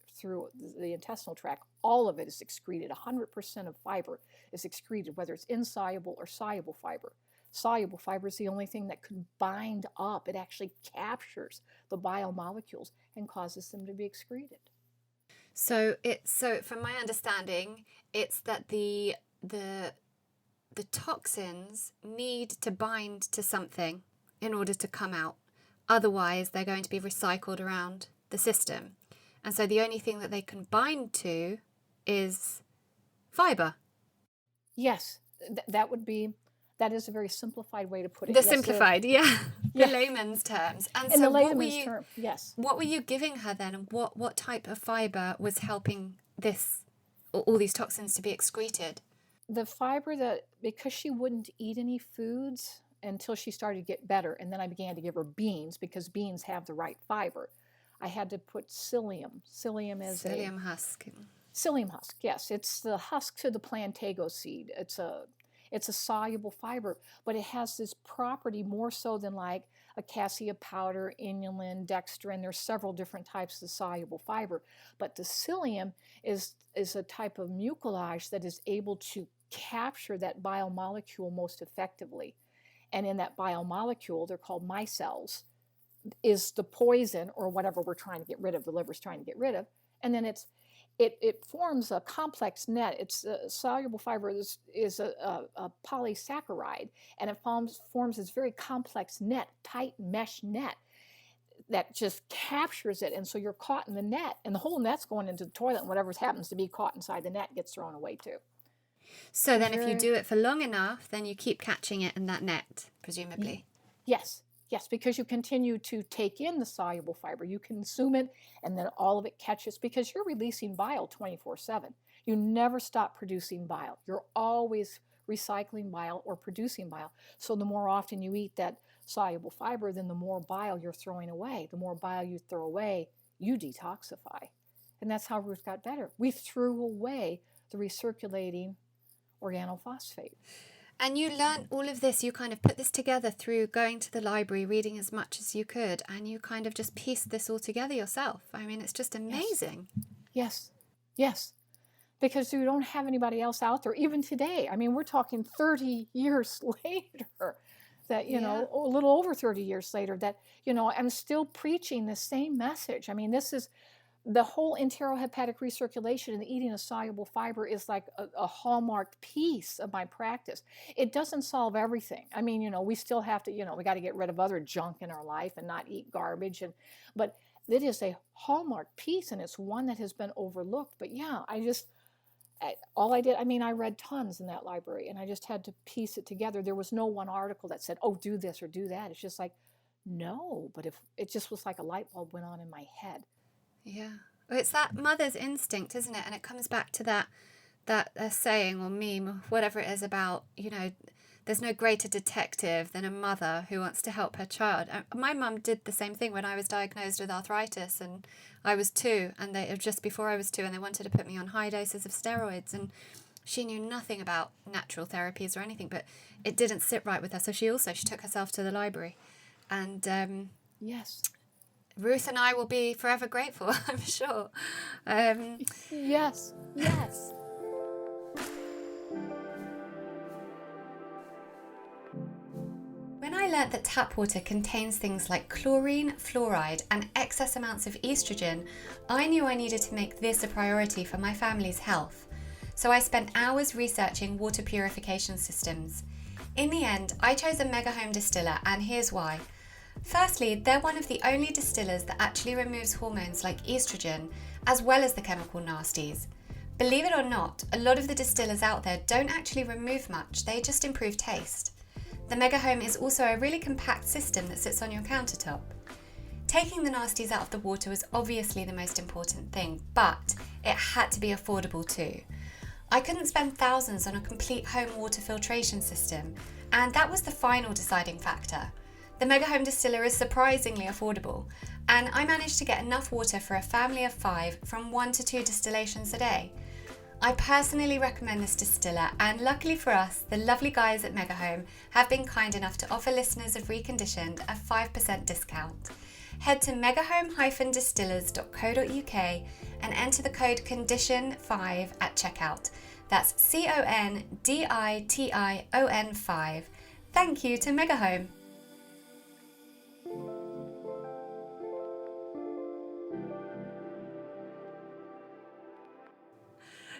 intestinal tract. All of it is excreted. 100% of fiber is excreted, whether it's insoluble or soluble fiber. Soluble fiber is the only thing that could bind up. It actually captures the biomolecules and causes them to be excreted. So from my understanding, it's that the toxins need to bind to something in order to come out. Otherwise, they're going to be recycled around the system. And so the only thing that they can bind to is fiber. Yes, that is a very simplified way to put it. The yes, simplified, yeah. The layman's terms. And so the layman's term, yes. What were you giving her then? And what type of fiber was helping all these toxins to be excreted? The fiber because she wouldn't eat any foods, until she started to get better. And then I began to give her beans because beans have the right fiber. I had to put psyllium. Psyllium is Psyllium husk. psyllium husk, yes. It's the husk to the plantago seed. It's a soluble fiber, but it has this property more so than like a cassia powder, inulin, dextrin. There's several different types of soluble fiber, but the psyllium is a type of mucilage that is able to capture that biomolecule most effectively. And in that biomolecule, they're called micelles, is the poison or whatever we're trying to get rid of, the liver's trying to get rid of. And then it forms a complex net. It's a soluble fiber is a polysaccharide, and it forms this very complex net, tight mesh net that just captures it. And so you're caught in the net, and the whole net's going into the toilet, and whatever happens to be caught inside the net gets thrown away too. So then if you do it for long enough, then you keep catching it in that net, presumably. Yes, because you continue to take in the soluble fiber. You consume it, and then all of it catches, because you're releasing bile 24/7. You never stop producing bile. You're always recycling bile or producing bile. So the more often you eat that soluble fiber, then the more bile you're throwing away. The more bile you throw away, you detoxify. And that's how Ruth got better. We threw away the recirculating organophosphate. And you learned all of this, you kind of put this together through going to the library, reading as much as you could, and you kind of just pieced this all together yourself. I mean, it's just amazing. Yes. Because you don't have anybody else out there, even today. I mean, we're talking 30 years later, that, you know, a little over 30 years later, that, you know, I'm still preaching the same message. I mean, this is the whole enterohepatic recirculation, and the eating of soluble fiber is like a hallmark piece of my practice. It doesn't solve everything. I mean, you know, we still have to, you know, we got to get rid of other junk in our life and not eat garbage. But it is a hallmark piece, and it's one that has been overlooked. But yeah, I read tons in that library, and I just had to piece it together. There was no one article that said, oh, do this or do that. It's just like, no, but if it just was like a light bulb went on in my head. Yeah. Well, it's that mother's instinct, isn't it? And it comes back to that saying or meme or whatever it is about, you know, there's no greater detective than a mother who wants to help her child. My mum did the same thing when I was diagnosed with arthritis, and I was 2, and just before I was 2, and they wanted to put me on high doses of steroids, and she knew nothing about natural therapies or anything, but it didn't sit right with her. So she took herself to the library. And yes. Ruth and I will be forever grateful, I'm sure. Yes. When I learnt that tap water contains things like chlorine, fluoride, and excess amounts of estrogen, I knew I needed to make this a priority for my family's health. So I spent hours researching water purification systems. In the end, I chose a mega home distiller, and here's why. Firstly, they're one of the only distillers that actually removes hormones like estrogen, as well as the chemical nasties. Believe it or not, a lot of the distillers out there don't actually remove much, they just improve taste. The Mega Home is also a really compact system that sits on your countertop. Taking the nasties out of the water was obviously the most important thing, but it had to be affordable too. I couldn't spend thousands on a complete home water filtration system, and that was the final deciding factor. The Mega Home Distiller is surprisingly affordable, and I managed to get enough water for a family of 5 from 1 to 2 distillations a day. I personally recommend this distiller, and luckily for us, the lovely guys at Mega Home have been kind enough to offer listeners of Reconditioned a 5% discount. Head to megahomedistillers.co.uk and enter the code CONDITION5 at checkout. That's CONDITION 5. Thank you to Mega Home.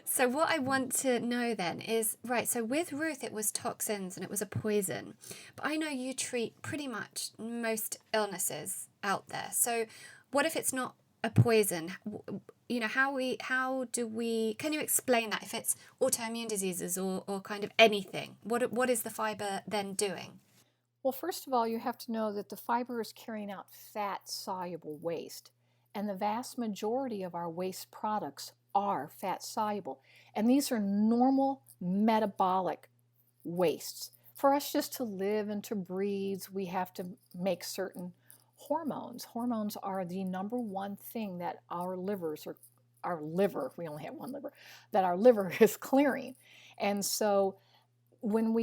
So what I want to know then is, right, so with Ruth it was toxins and it was a poison, but I know you treat pretty much most illnesses out there. So what if it's not a poison? You know, can you explain that if it's autoimmune diseases or kind of anything? What is the fiber then doing? Well, first of all, you have to know that the fiber is carrying out fat-soluble waste, and the vast majority of our waste products are fat-soluble. And these are normal metabolic wastes. for us just to live and to breathe, we have to make certain hormones. Hormones are the number one thing that our livers, or our liver, we only have one liver, that our liver is clearing. And so when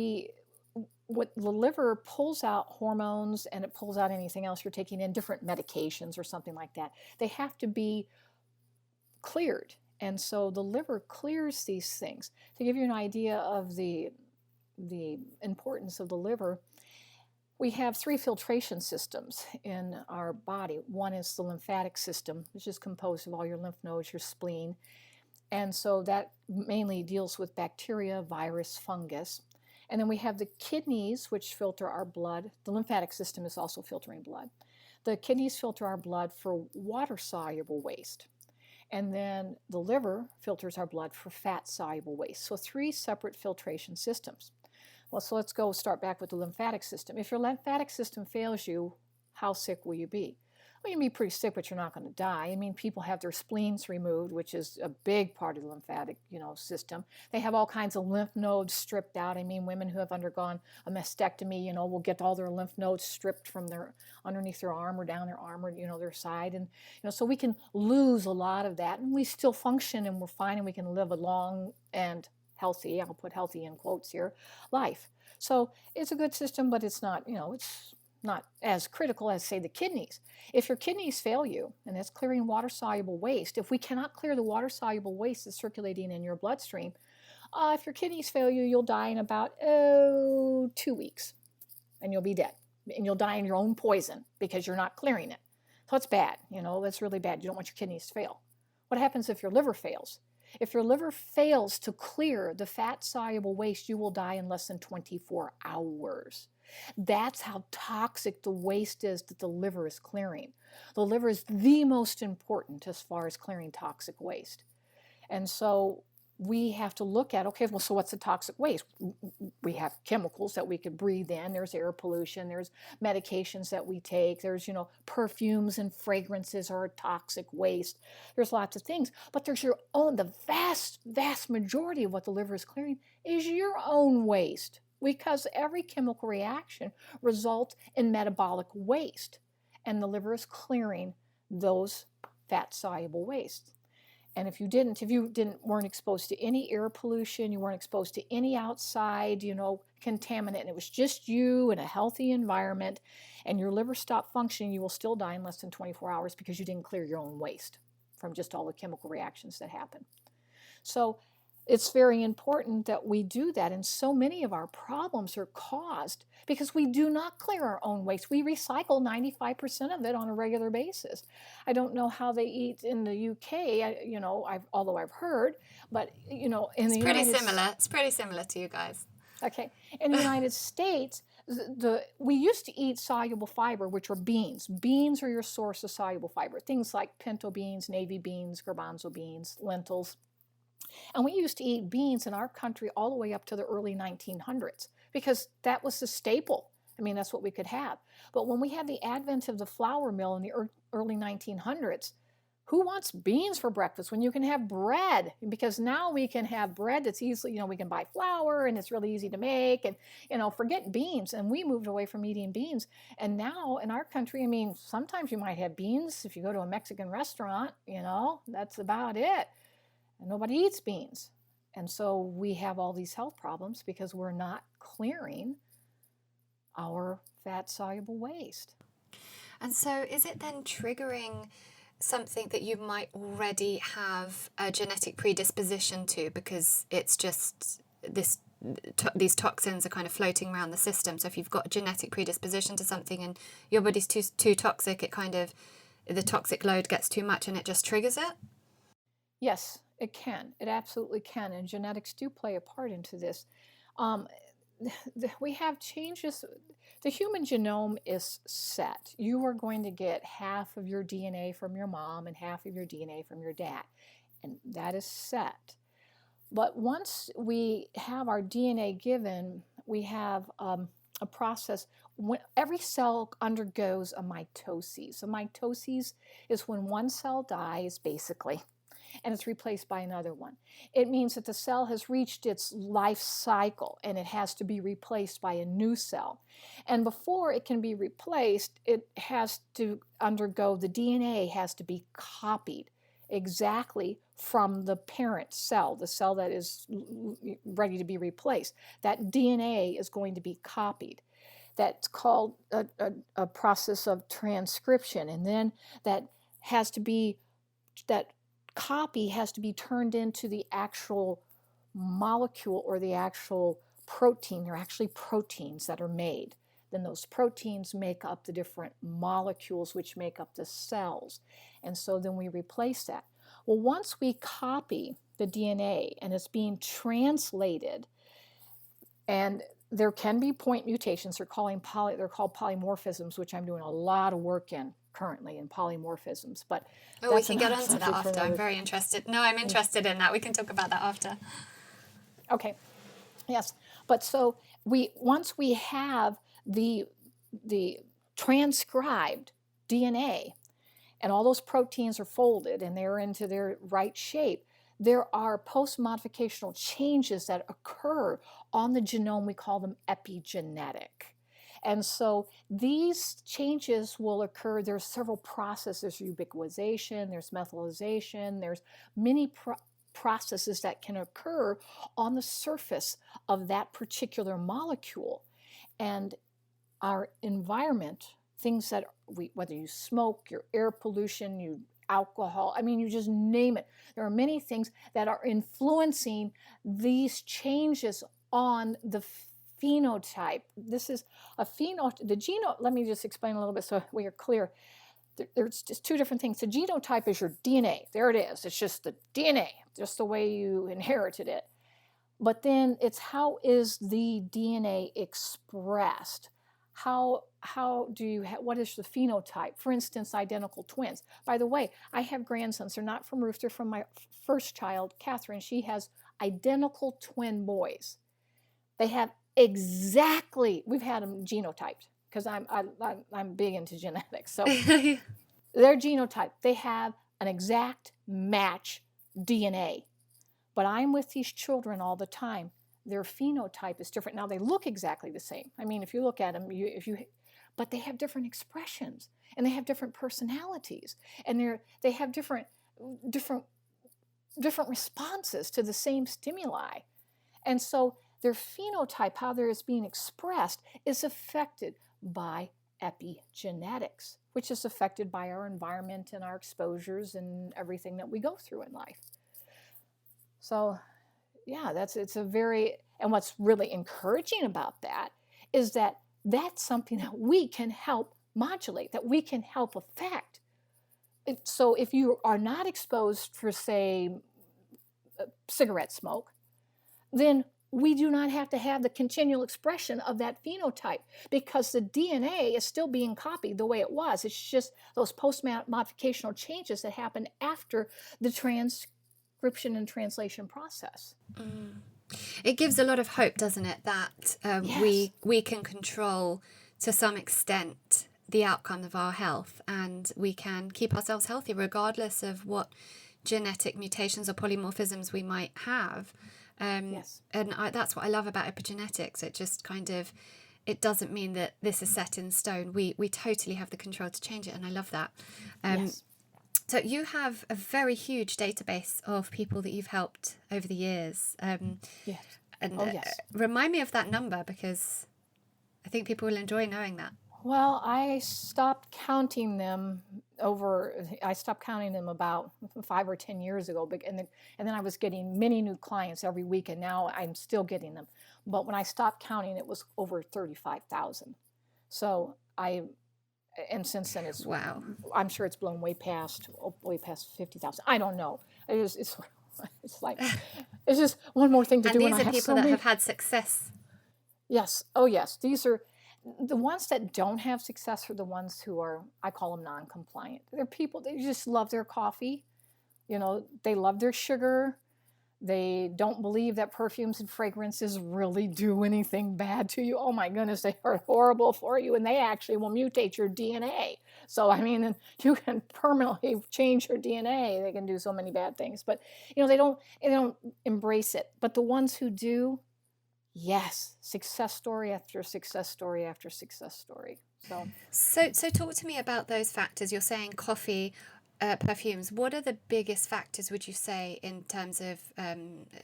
what the liver pulls out hormones, and it pulls out anything else you're taking in, different medications or something like that, they have to be cleared. And so the liver clears these things. To give you an idea of the importance of the liver, we have 3 filtration systems in our body. One is the lymphatic system, which is composed of all your lymph nodes, your spleen. And so that mainly deals with bacteria, virus, fungus. And then we have the kidneys, which filter our blood. The lymphatic system is also filtering blood. The kidneys filter our blood for water-soluble waste. And then the liver filters our blood for fat-soluble waste. So 3 separate filtration systems. Well, so let's start back with the lymphatic system. If your lymphatic system fails you, how sick will you be? Well, you'll be pretty sick, but you're not going to die. I mean, people have their spleens removed, which is a big part of the lymphatic, system. They have all kinds of lymph nodes stripped out. I mean, women who have undergone a mastectomy, will get all their lymph nodes stripped from underneath their arm or down their arm or, their side. And, so we can lose a lot of that, and we still function, and we're fine, and we can live a long and healthy, I'll put healthy in quotes here, life. So it's a good system, but it's not, it's not as critical as, say, the kidneys. If your kidneys fail you, and that's clearing water-soluble waste, if we cannot clear the water-soluble waste that's circulating in your bloodstream, if your kidneys fail you, you'll die in about 2 weeks, and you'll be dead. And you'll die in your own poison because you're not clearing it. So it's bad, that's really bad. You don't want your kidneys to fail. What happens if your liver fails? If your liver fails to clear the fat-soluble waste, you will die in less than 24 hours. That's how toxic the waste is that the liver is clearing. The liver is the most important as far as clearing toxic waste. And so we have to look at, okay, well, so what's the toxic waste? We have chemicals that we could breathe in. There's air pollution. There's medications that we take. There's, perfumes and fragrances are toxic waste. There's lots of things. But there's your own, the vast, vast majority of what the liver is clearing is your own waste, because every chemical reaction results in metabolic waste. And the liver is clearing those fat-soluble wastes. And if you weren't exposed to any air pollution, you weren't exposed to any outside, contaminant, and it was just you in a healthy environment, and your liver stopped functioning, you will still die in less than 24 hours because you didn't clear your own waste from just all the chemical reactions that happen. So it's very important that we do that, and so many of our problems are caused because we do not clear our own waste. We recycle 95% of it on a regular basis. I don't know how they eat in the UK, although I've heard, but in the United States, It's pretty similar to you guys. Okay, in the United States, we used to eat soluble fiber, which are beans. Beans are your source of soluble fiber. Things like pinto beans, navy beans, garbanzo beans, lentils. And we used to eat beans in our country all the way up to the early 1900s because that was the staple. I mean, that's what we could have. But when we had the advent of the flour mill in the early 1900s, who wants beans for breakfast when you can have bread? Because now we can have bread that's easily, we can buy flour and it's really easy to make, and, forget beans. And we moved away from eating beans. And now in our country, sometimes you might have beans if you go to a Mexican restaurant, that's about it. And nobody eats beans. And so we have all these health problems because we're not clearing our fat-soluble waste. And so is it then triggering something that you might already have a genetic predisposition to, because it's just these toxins are kind of floating around the system? So if you've got a genetic predisposition to something and your body's too toxic, the toxic load gets too much and it just triggers it? Yes, it can. It absolutely can. And genetics do play a part into this. We have changes. The human genome is set. You are going to get half of your DNA from your mom and half of your DNA from your dad. And that is set. But once we have our DNA given, we have a process. When every cell undergoes a mitosis. A mitosis is when one cell dies, basically, and it's replaced by another one. It means that the cell has reached its life cycle and it has to be replaced by a new cell. And before it can be replaced, it has to undergo, the DNA has to be copied exactly from the parent cell, the cell that is ready to be replaced. That DNA is going to be copied. That's called a process of transcription. And then that copy has to be turned into the actual molecule or the actual protein. They're actually proteins that are made. Then those proteins make up the different molecules which make up the cells. And so then we replace that. Well, once we copy the DNA and it's being translated, and there can be point mutations. They're called polymorphisms, which I'm doing a lot of work in currently in polymorphisms. But we can get onto that after. I'm very interested. No, I'm interested in that. We can talk about that after. Okay. Yes. But so once we have the transcribed DNA and all those proteins are folded and they're into their right shape, there are post-modificational changes that occur on the genome. We call them epigenetic. And so these changes will occur. There's several processes. There's ubiquitization, there's methylation, there's many processes that can occur on the surface of that particular molecule. And our environment, things that whether you smoke, your air pollution, you alcohol, I mean, you just name it. There are many things that are influencing these changes on the phenotype. This is a phenotype. Let me just explain a little bit so we are clear. There's just two different things. The genotype is your DNA. There it is. It's just the DNA, just the way you inherited it. But then it's how is the DNA expressed? What is the phenotype? For instance, identical twins. By the way, I have grandsons. They're not from Ruth. They're from my first child, Catherine. She has identical twin boys. They have we've had them genotyped because I'm big into genetics. So they're genotyped. They have an exact match DNA. But I'm with these children all the time. Their phenotype is different. Now they look exactly the same. I mean, if you look at them, but they have different expressions and they have different personalities and they have different responses to the same stimuli. And so their phenotype, how they're being expressed, is affected by epigenetics, which is affected by our environment and our exposures and everything that we go through in life. So yeah, and what's really encouraging about that is that that's something that we can help modulate, that we can help affect. So if you are not exposed for, say, cigarette smoke, then we do not have to have the continual expression of that phenotype because the DNA is still being copied the way it was. It's just those post-modificational changes that happen after the transcription and translation process. It gives a lot of hope, doesn't it, that Yes. we can control to some extent the outcome of our health and we can keep ourselves healthy regardless of what genetic mutations or polymorphisms we might have. Yes. And that's what I love about epigenetics. It just it doesn't mean that this is set in stone. We totally have the control to change it, and I love that. Yes. So you have a very huge database of people that you've helped over the years. Yes. And yes. Remind me of that number because I think people will enjoy knowing that. Well, I stopped counting them about 5 or 10 years ago, and then I was getting many new clients every week, and now I'm still getting them. But when I stopped counting, it was over 35,000. So and since then it's Wow. I'm sure it's blown way past 50,000. I don't know. It's like it's just one more thing to do. And these when I are have people so that have had success. Yes. Oh, yes. These are the ones that don't have success are the ones who are, I call them non-compliant. They're people, they just love their coffee. They love their sugar. They don't believe that perfumes and fragrances really do anything bad to you. Oh my goodness, they are horrible for you, and they actually will mutate your DNA. So, I mean, you can permanently change your DNA. They can do so many bad things, but they don't embrace it. But the ones who do, yes, success story after success story after success story. So talk to me about those factors. You're saying coffee, perfumes. What are the biggest factors, would you say, in terms of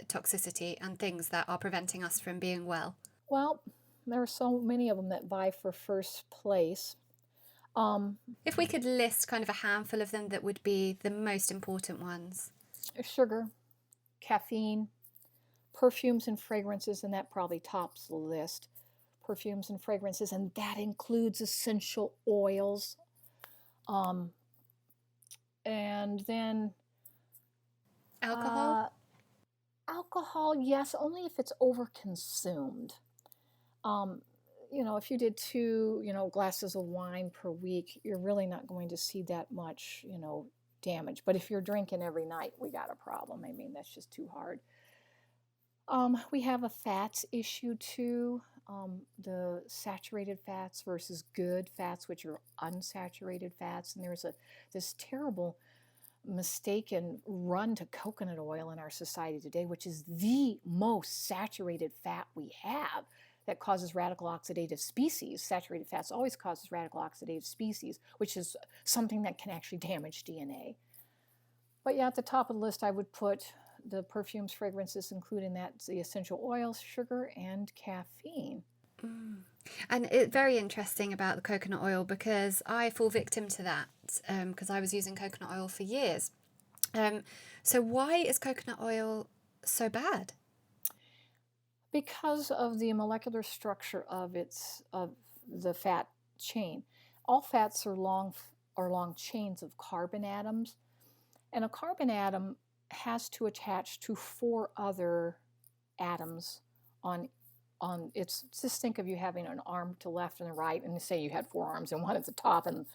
toxicity and things that are preventing us from being well? Well, there are so many of them that vie for first place. If we could list kind of a handful of them that would be the most important ones. Sugar, caffeine, perfumes and fragrances, and that probably tops the list. Perfumes and fragrances, and that includes essential oils. And then Alcohol? Alcohol, yes, only if it's overconsumed. If you did 2, glasses of wine per week, you're really not going to see that much, damage. But if you're drinking every night, we got a problem. I mean, that's just too hard. We have a fats issue too. The saturated fats versus good fats, which are unsaturated fats. And there's this terrible mistaken run to coconut oil in our society today, which is the most saturated fat we have, that causes radical oxidative species. Saturated fats always causes radical oxidative species, which is something that can actually damage DNA. But yeah, at the top of the list, I would put the perfumes, fragrances, including that, the essential oils, sugar, and caffeine. And it's very interesting about the coconut oil, because I fall victim to that because I was using coconut oil for years. So why is coconut oil so bad? Because of the molecular structure of the fat chain. All fats are long chains of carbon atoms, and a carbon atom has to attach to 4 other atoms on it's just think of you having an arm to left and the right, and say you had 4 arms and one at the top and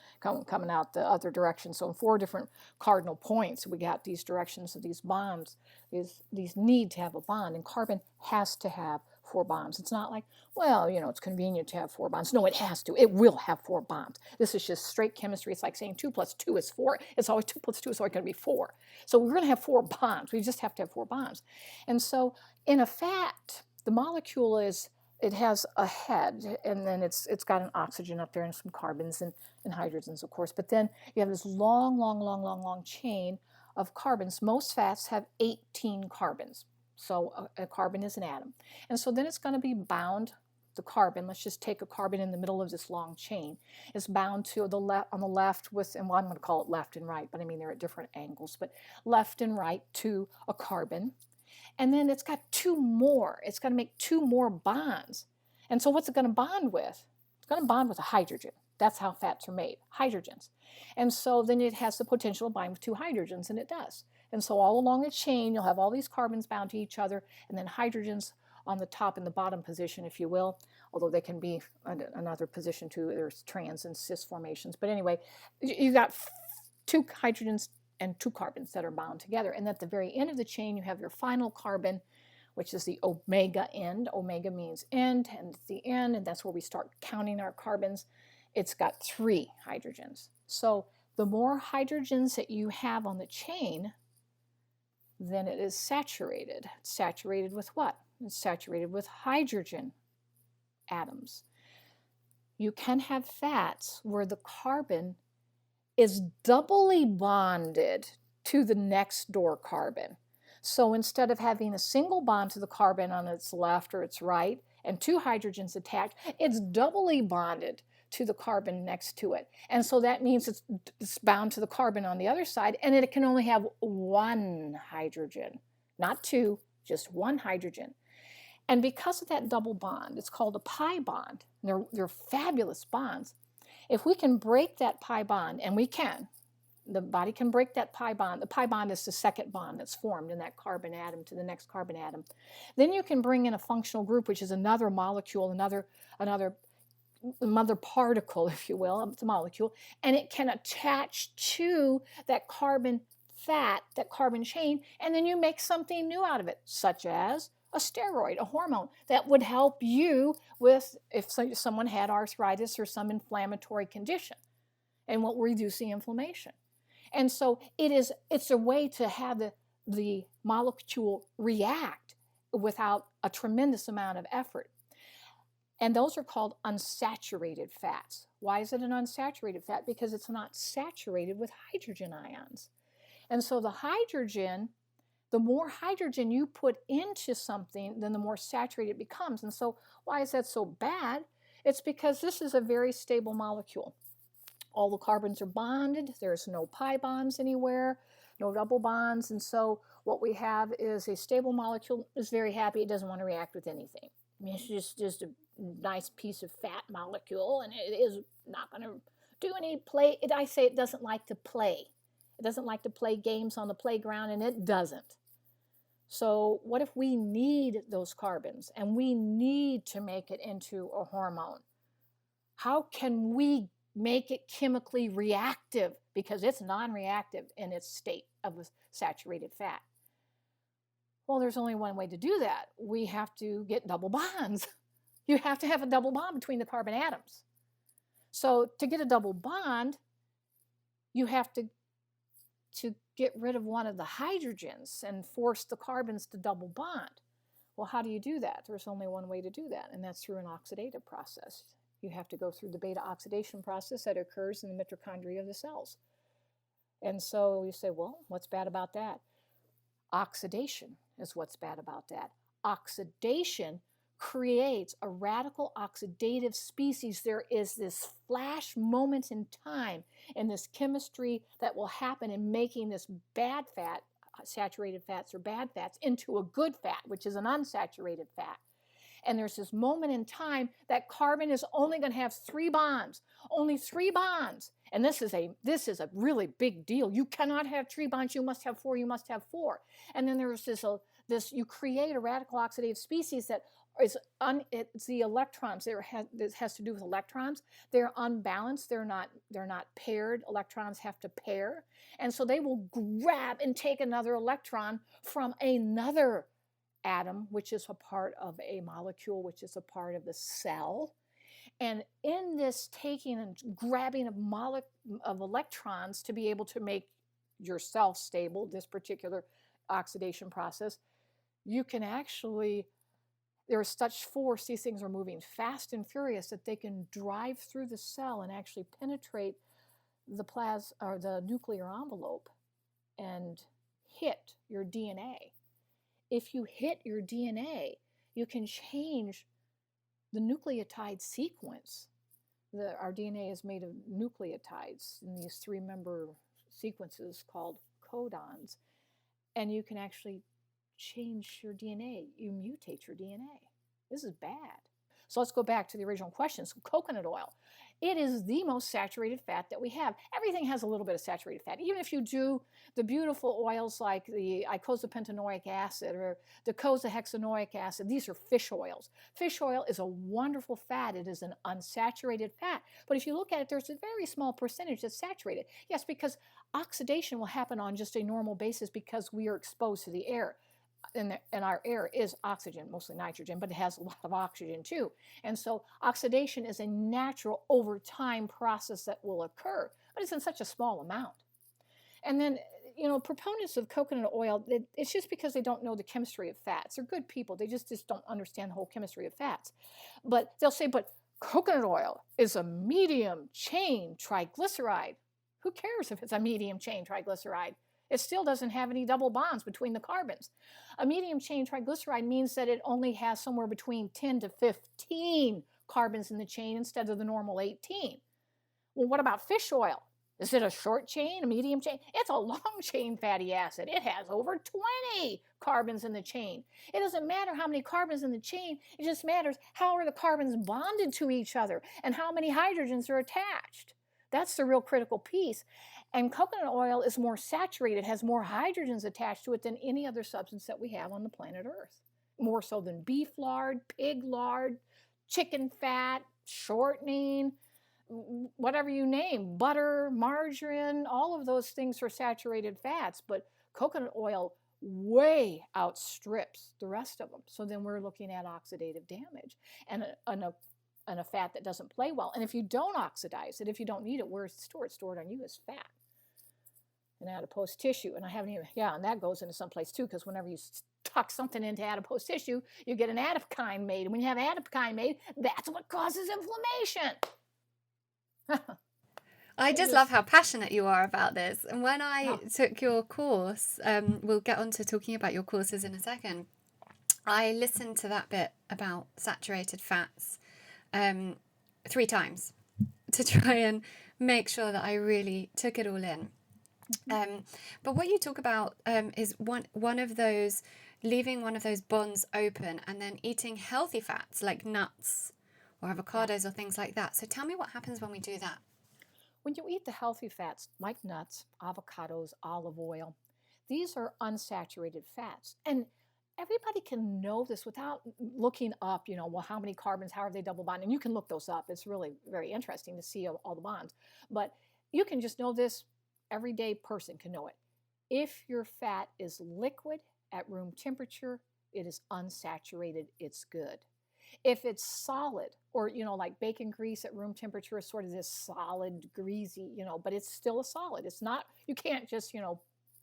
coming out the other direction. So in 4 different cardinal points, we got these directions of these bonds. These need to have a bond, and carbon has to have 4 bonds. It's not like, well, it's convenient to have 4 bonds. No, it has to. It will have 4 bonds. This is just straight chemistry. It's like saying 2 plus 2 is 4. It's always 2 plus 2 is always going to be 4. So we're going to have 4 bonds. We just have to have 4 bonds. And so in a fat, the molecule it has a head, and then it's got an oxygen up there and some carbons and hydrogens, of course. But then you have this long chain of carbons. Most fats have 18 carbons. So a carbon is an atom. And so then it's going to be bound, the carbon, let's just take a carbon in the middle of this long chain, is bound to on the left with, and well, I'm going to call it left and right, but I mean they're at different angles, but left and right to a carbon. And then it's got 2 more. It's going to make 2 more bonds. And so what's it going to bond with? It's going to bond with a hydrogen. That's how fats are made, hydrogens. And so then it has the potential to bind with 2 hydrogens, and it does. And so all along the chain, you'll have all these carbons bound to each other, and then hydrogens on the top and the bottom position, if you will, although they can be another position too. There's trans and cis formations. But anyway, you got 2 hydrogens and 2 carbons that are bound together. And at the very end of the chain, you have your final carbon, which is the omega end. Omega means end, and it's the end, and that's where we start counting our carbons. It's got 3 hydrogens. So the more hydrogens that you have on the chain, then it is saturated. It's saturated with what? It's saturated with hydrogen atoms. You can have fats where the carbon is doubly bonded to the next door carbon. So instead of having a single bond to the carbon on its left or its right and 2 hydrogens attached, it's doubly bonded to the carbon next to it. And so that means it's bound to the carbon on the other side, and it can only have 1 hydrogen, not 2, just 1 hydrogen. And because of that double bond, it's called a pi bond. They're fabulous bonds. If we can break that pi bond, and we can, the body can break that pi bond. The pi bond is the second bond that's formed in that carbon atom to the next carbon atom. Then you can bring in a functional group, which is another molecule, another mother particle, if you will. It's a molecule, and it can attach to that carbon fat, that carbon chain, and then you make something new out of it, such as a steroid, a hormone that would help you with if someone had arthritis or some inflammatory condition. and will reduce the inflammation. And so it's a way to have the molecule react without a tremendous amount of effort. And those are called unsaturated fats. Why is it an unsaturated fat? Because it's not saturated with hydrogen ions. And so the more hydrogen you put into something, then the more saturated it becomes. And so why is that so bad? It's because this is a very stable molecule. All the carbons are bonded. There's no pi bonds anywhere, no double bonds. And so what we have is a stable molecule. It's very happy. It doesn't want to react with anything. I mean, it's just a nice piece of fat molecule, and it is not going to do any play. I say it doesn't like to play. It doesn't like to play games on the playground, and it doesn't. So what if we need those carbons, and we need to make it into a hormone? How can we make it chemically reactive? Because it's non-reactive in its state of a saturated fat. Well, there's only one way to do that. We have to get double bonds. You have to have a double bond between the carbon atoms. So to get a double bond, you have to get rid of one of the hydrogens and force the carbons to double bond. Well, how do you do that? There's only one way to do that, and that's through an oxidative process. You have to go through the beta oxidation process that occurs in the mitochondria of the cells. And so you say, well, what's bad about that? Oxidation is what's bad about that. Oxidation creates a radical oxidative species. There is this flash moment in time in this chemistry that will happen in making this bad fat, saturated fats or bad fats, into a good fat, which is an unsaturated fat. And there's this moment in time that carbon is only going to have 3 bonds, only 3 bonds. And this is a really big deal. You cannot have 3 bonds. You must have 4. You must have 4. And then there's this you create a radical oxidative species that it's the electrons. This has to do with electrons. They're unbalanced. They're not paired. Electrons have to pair, and so they will grab and take another electron from another atom, which is a part of a molecule, which is a part of the cell. And in this taking and grabbing of electrons to be able to make yourself stable, this particular oxidation process, you can actually, there is such force, these things are moving fast and furious that they can drive through the cell and actually penetrate the plasma or the nuclear envelope and hit your DNA. If you hit your DNA, you can change the nucleotide sequence. Our DNA is made of nucleotides in these 3-member sequences called codons, and you can actually change your DNA. You mutate your DNA. This is bad. So let's go back to the original questions. Coconut oil. It is the most saturated fat that we have. Everything has a little bit of saturated fat. Even if you do the beautiful oils like the icosapentaenoic acid or the docosahexaenoic acid, these are fish oils. Fish oil is a wonderful fat. It is an unsaturated fat. But if you look at it, there's a very small percentage that's saturated. Yes, because oxidation will happen on just a normal basis because we are exposed to the air. And our air is oxygen, mostly nitrogen, but it has a lot of oxygen too. And so oxidation is a natural over time process that will occur, but it's in such a small amount. And then, proponents of coconut oil, it's just because they don't know the chemistry of fats. They're good people. They just don't understand the whole chemistry of fats. But they'll say, but coconut oil is a medium chain triglyceride. Who cares if it's a medium chain triglyceride? It still doesn't have any double bonds between the carbons. A medium chain triglyceride means that it only has somewhere between 10 to 15 carbons in the chain instead of the normal 18. Well, what about fish oil? Is it a short chain, a medium chain? It's a long chain fatty acid. It has over 20 carbons in the chain. It doesn't matter how many carbons in the chain. It just matters how are the carbons bonded to each other and how many hydrogens are attached. That's the real critical piece. And coconut oil is more saturated, has more hydrogens attached to it than any other substance that we have on the planet Earth. More so than beef lard, pig lard, chicken fat, shortening, whatever you name, butter, margarine, all of those things are saturated fats, but coconut oil way outstrips the rest of them. So then we're looking at oxidative damage. And and a fat that doesn't play well. And if you don't oxidize it, if you don't need it, where's it stored? It's stored on you as fat in adipose tissue. And I haven't even, and that goes into someplace too, because whenever you tuck something into adipose tissue, you get an adipokine made. And when you have adipokine made, that's what causes inflammation. I just love how passionate you are about this. And when I took your course, we'll get on to talking about your courses in a second, I listened to that bit about saturated fats 3 times to try and make sure that I really took it all in. But what you talk about is one of those, leaving one of those bonds open and then eating healthy fats like nuts or avocados or things like that. So tell me what happens when we do that. When you eat the healthy fats like nuts, avocados, olive oil, these are unsaturated fats. And everybody can know this without looking up, well, how many carbons, how are they double bonded? And you can look those up. It's really very interesting to see all the bonds. But you can just know this, everyday person can know it. If your fat is liquid at room temperature, it is unsaturated, it's good. If it's solid, or like bacon grease at room temperature is sort of this solid, greasy, but it's still a solid. It's not, you can't just,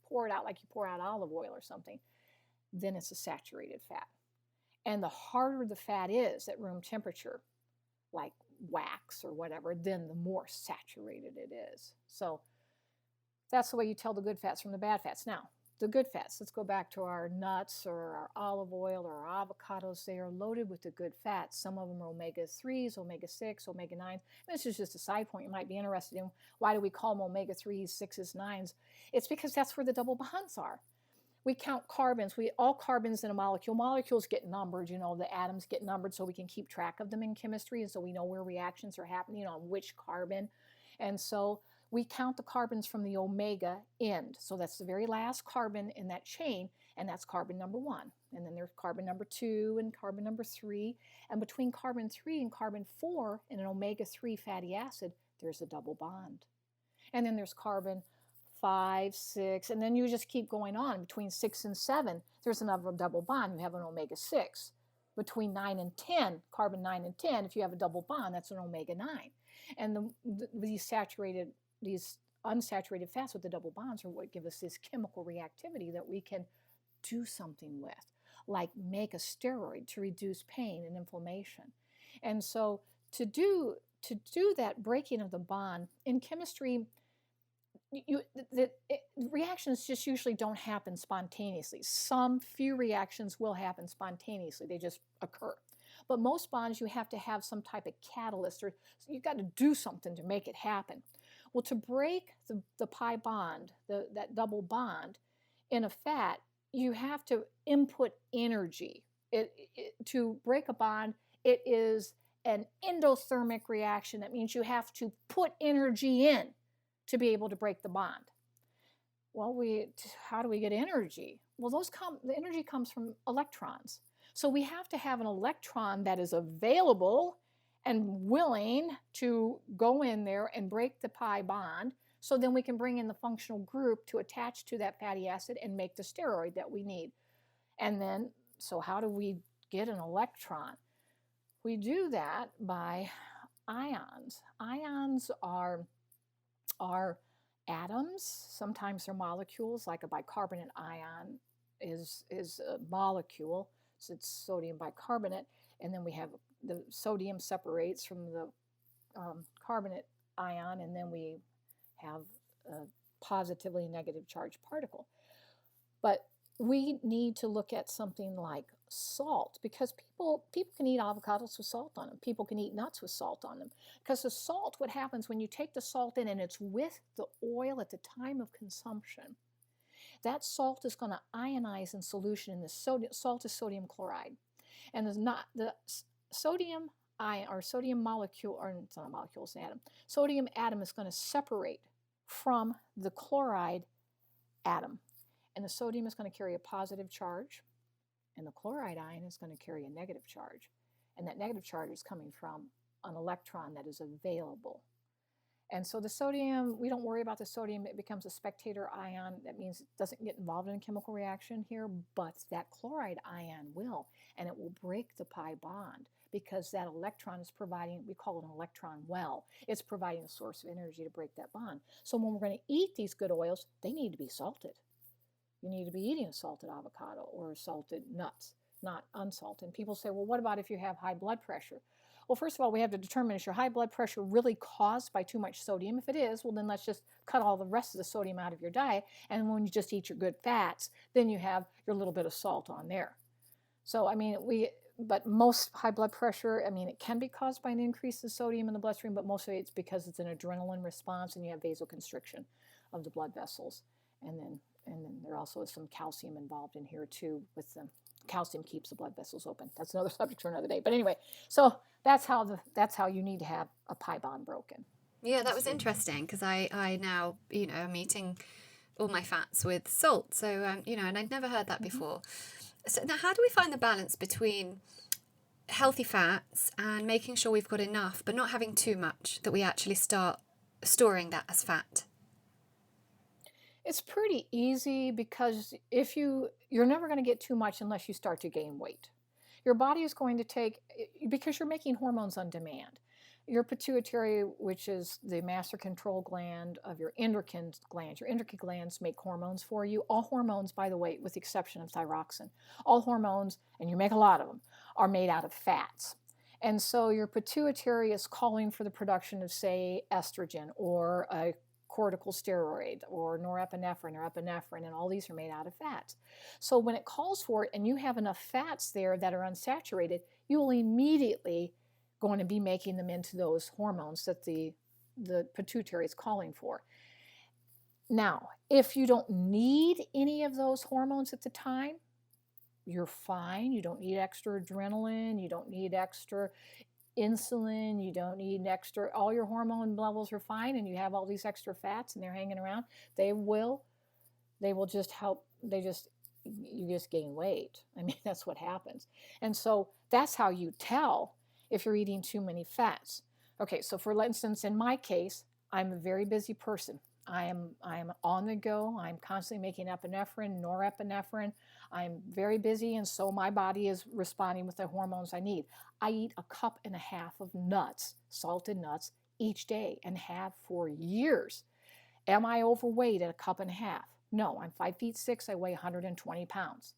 pour it out like you pour out olive oil or something. Then it's a saturated fat. And the harder the fat is at room temperature, like wax or whatever, then the more saturated it is. So that's the way you tell the good fats from the bad fats. Now, the good fats, let's go back to our nuts or our olive oil or our avocados. They are loaded with the good fats. Some of them are omega-3s, omega-6, omega-9s. This is just a side point you might be interested in. Why do we call them omega-3s, 6s, 9s? It's because that's where the double bonds are. We count carbons. All carbons in a molecule. Molecules get numbered, the atoms get numbered so we can keep track of them in chemistry, and so we know where reactions are happening on which carbon. And so we count the carbons from the omega end. So that's the very last carbon in that chain, and that's carbon number 1. And then there's carbon number 2 and carbon number 3. And between carbon 3 and carbon 4 in an omega-3 fatty acid, there's a double bond. And then there's carbon 5, 6, and then you just keep going on. Between 6 and 7, there's another double bond. You have an omega-6. Between 9 and 10, carbon 9 and 10, if you have a double bond, that's an omega-9. And these unsaturated fats with the double bonds are what give us this chemical reactivity that we can do something with, like make a steroid to reduce pain and inflammation. And so to do that breaking of the bond in chemistry, reactions just usually don't happen spontaneously. Some few reactions will happen spontaneously. They just occur. But most bonds, you have to have some type of catalyst, or you've got to do something to make it happen. Well, to break the pi bond, that double bond in a fat, you have to input energy. To break a bond, it is an endothermic reaction. That means you have to put energy in to be able to break the bond. Well, how do we get energy? Well, the energy comes from electrons. So we have to have an electron that is available and willing to go in there and break the pi bond, so then we can bring in the functional group to attach to that fatty acid and make the steroid that we need. And then, so how do we get an electron? We do that by ions. Ions are atoms. Sometimes they're molecules, like a bicarbonate ion is a molecule. So it's sodium bicarbonate. And then we have the sodium separates from the carbonate ion, and then we have a positively negative charged particle. But we need to look at something like salt, because people can eat avocados with salt on them. People can eat nuts with salt on them. Because the salt, what happens when you take the salt in and it's with the oil at the time of consumption, that salt is going to ionize in solution in the sodium. Salt is sodium chloride. And the sodium ion, or sodium molecule, or it's not a molecule, it's an atom. Sodium atom is going to separate from the chloride atom. And the sodium is going to carry a positive charge, and the chloride ion is going to carry a negative charge. And that negative charge is coming from an electron that is available. And so the sodium, we don't worry about the sodium. It becomes a spectator ion. That means it doesn't get involved in a chemical reaction here, but that chloride ion will, and it will break the pi bond because that electron is providing, we call it an electron well. It's providing a source of energy to break that bond. So when we're going to eat these good oils, they need to be salted. You need to be eating a salted avocado or salted nuts, not unsalted. And people say, well, what about if you have high blood pressure? Well, first of all, we have to determine, is your high blood pressure really caused by too much sodium? If it is, well, then let's just cut all the rest of the sodium out of your diet. And when you just eat your good fats, then you have your little bit of salt on there. So, I mean, but most high blood pressure, I mean, it can be caused by an increase in sodium in the bloodstream, but mostly it's because it's an adrenaline response and you have vasoconstriction of the blood vessels. And then there also is some calcium involved in here too with them. Calcium keeps the blood vessels open. That's another subject for another day. But anyway, so that's how you need to have a pi bond broken. Yeah, that was interesting because I now, I'm eating all my fats with salt. So, and I'd never heard that before. So now how do we find the balance between healthy fats and making sure we've got enough, but not having too much that we actually start storing that as fat? It's pretty easy because you're never going to get too much unless you start to gain weight. Your body is going to take, because you're making hormones on demand. Your pituitary, which is the master control gland of your endocrine glands make hormones for you. All hormones, by the way, with the exception of thyroxine, all hormones, and you make a lot of them, are made out of fats. And so your pituitary is calling for the production of, say, estrogen or a corticosteroid or norepinephrine or epinephrine, and all these are made out of fats. So when it calls for it and you have enough fats there that are unsaturated, you will immediately going to be making them into those hormones that the pituitary is calling for. Now, if you don't need any of those hormones at the time, you're fine. You don't need extra adrenaline. You don't need extra insulin. You don't need extra, all your hormone levels are fine, and you have all these extra fats and they're hanging around. They will just help. You just gain weight. I mean, that's what happens. And so that's how you tell if you're eating too many fats. Okay, so for instance, in my case, I'm a very busy person. I am on the go. I'm constantly making epinephrine, norepinephrine. I'm very busy, and so my body is responding with the hormones I need. I eat 1.5 cups of nuts, salted nuts, each day and have for years. Am I overweight at 1.5 cups? No, I'm 5'6". I weigh 120 pounds.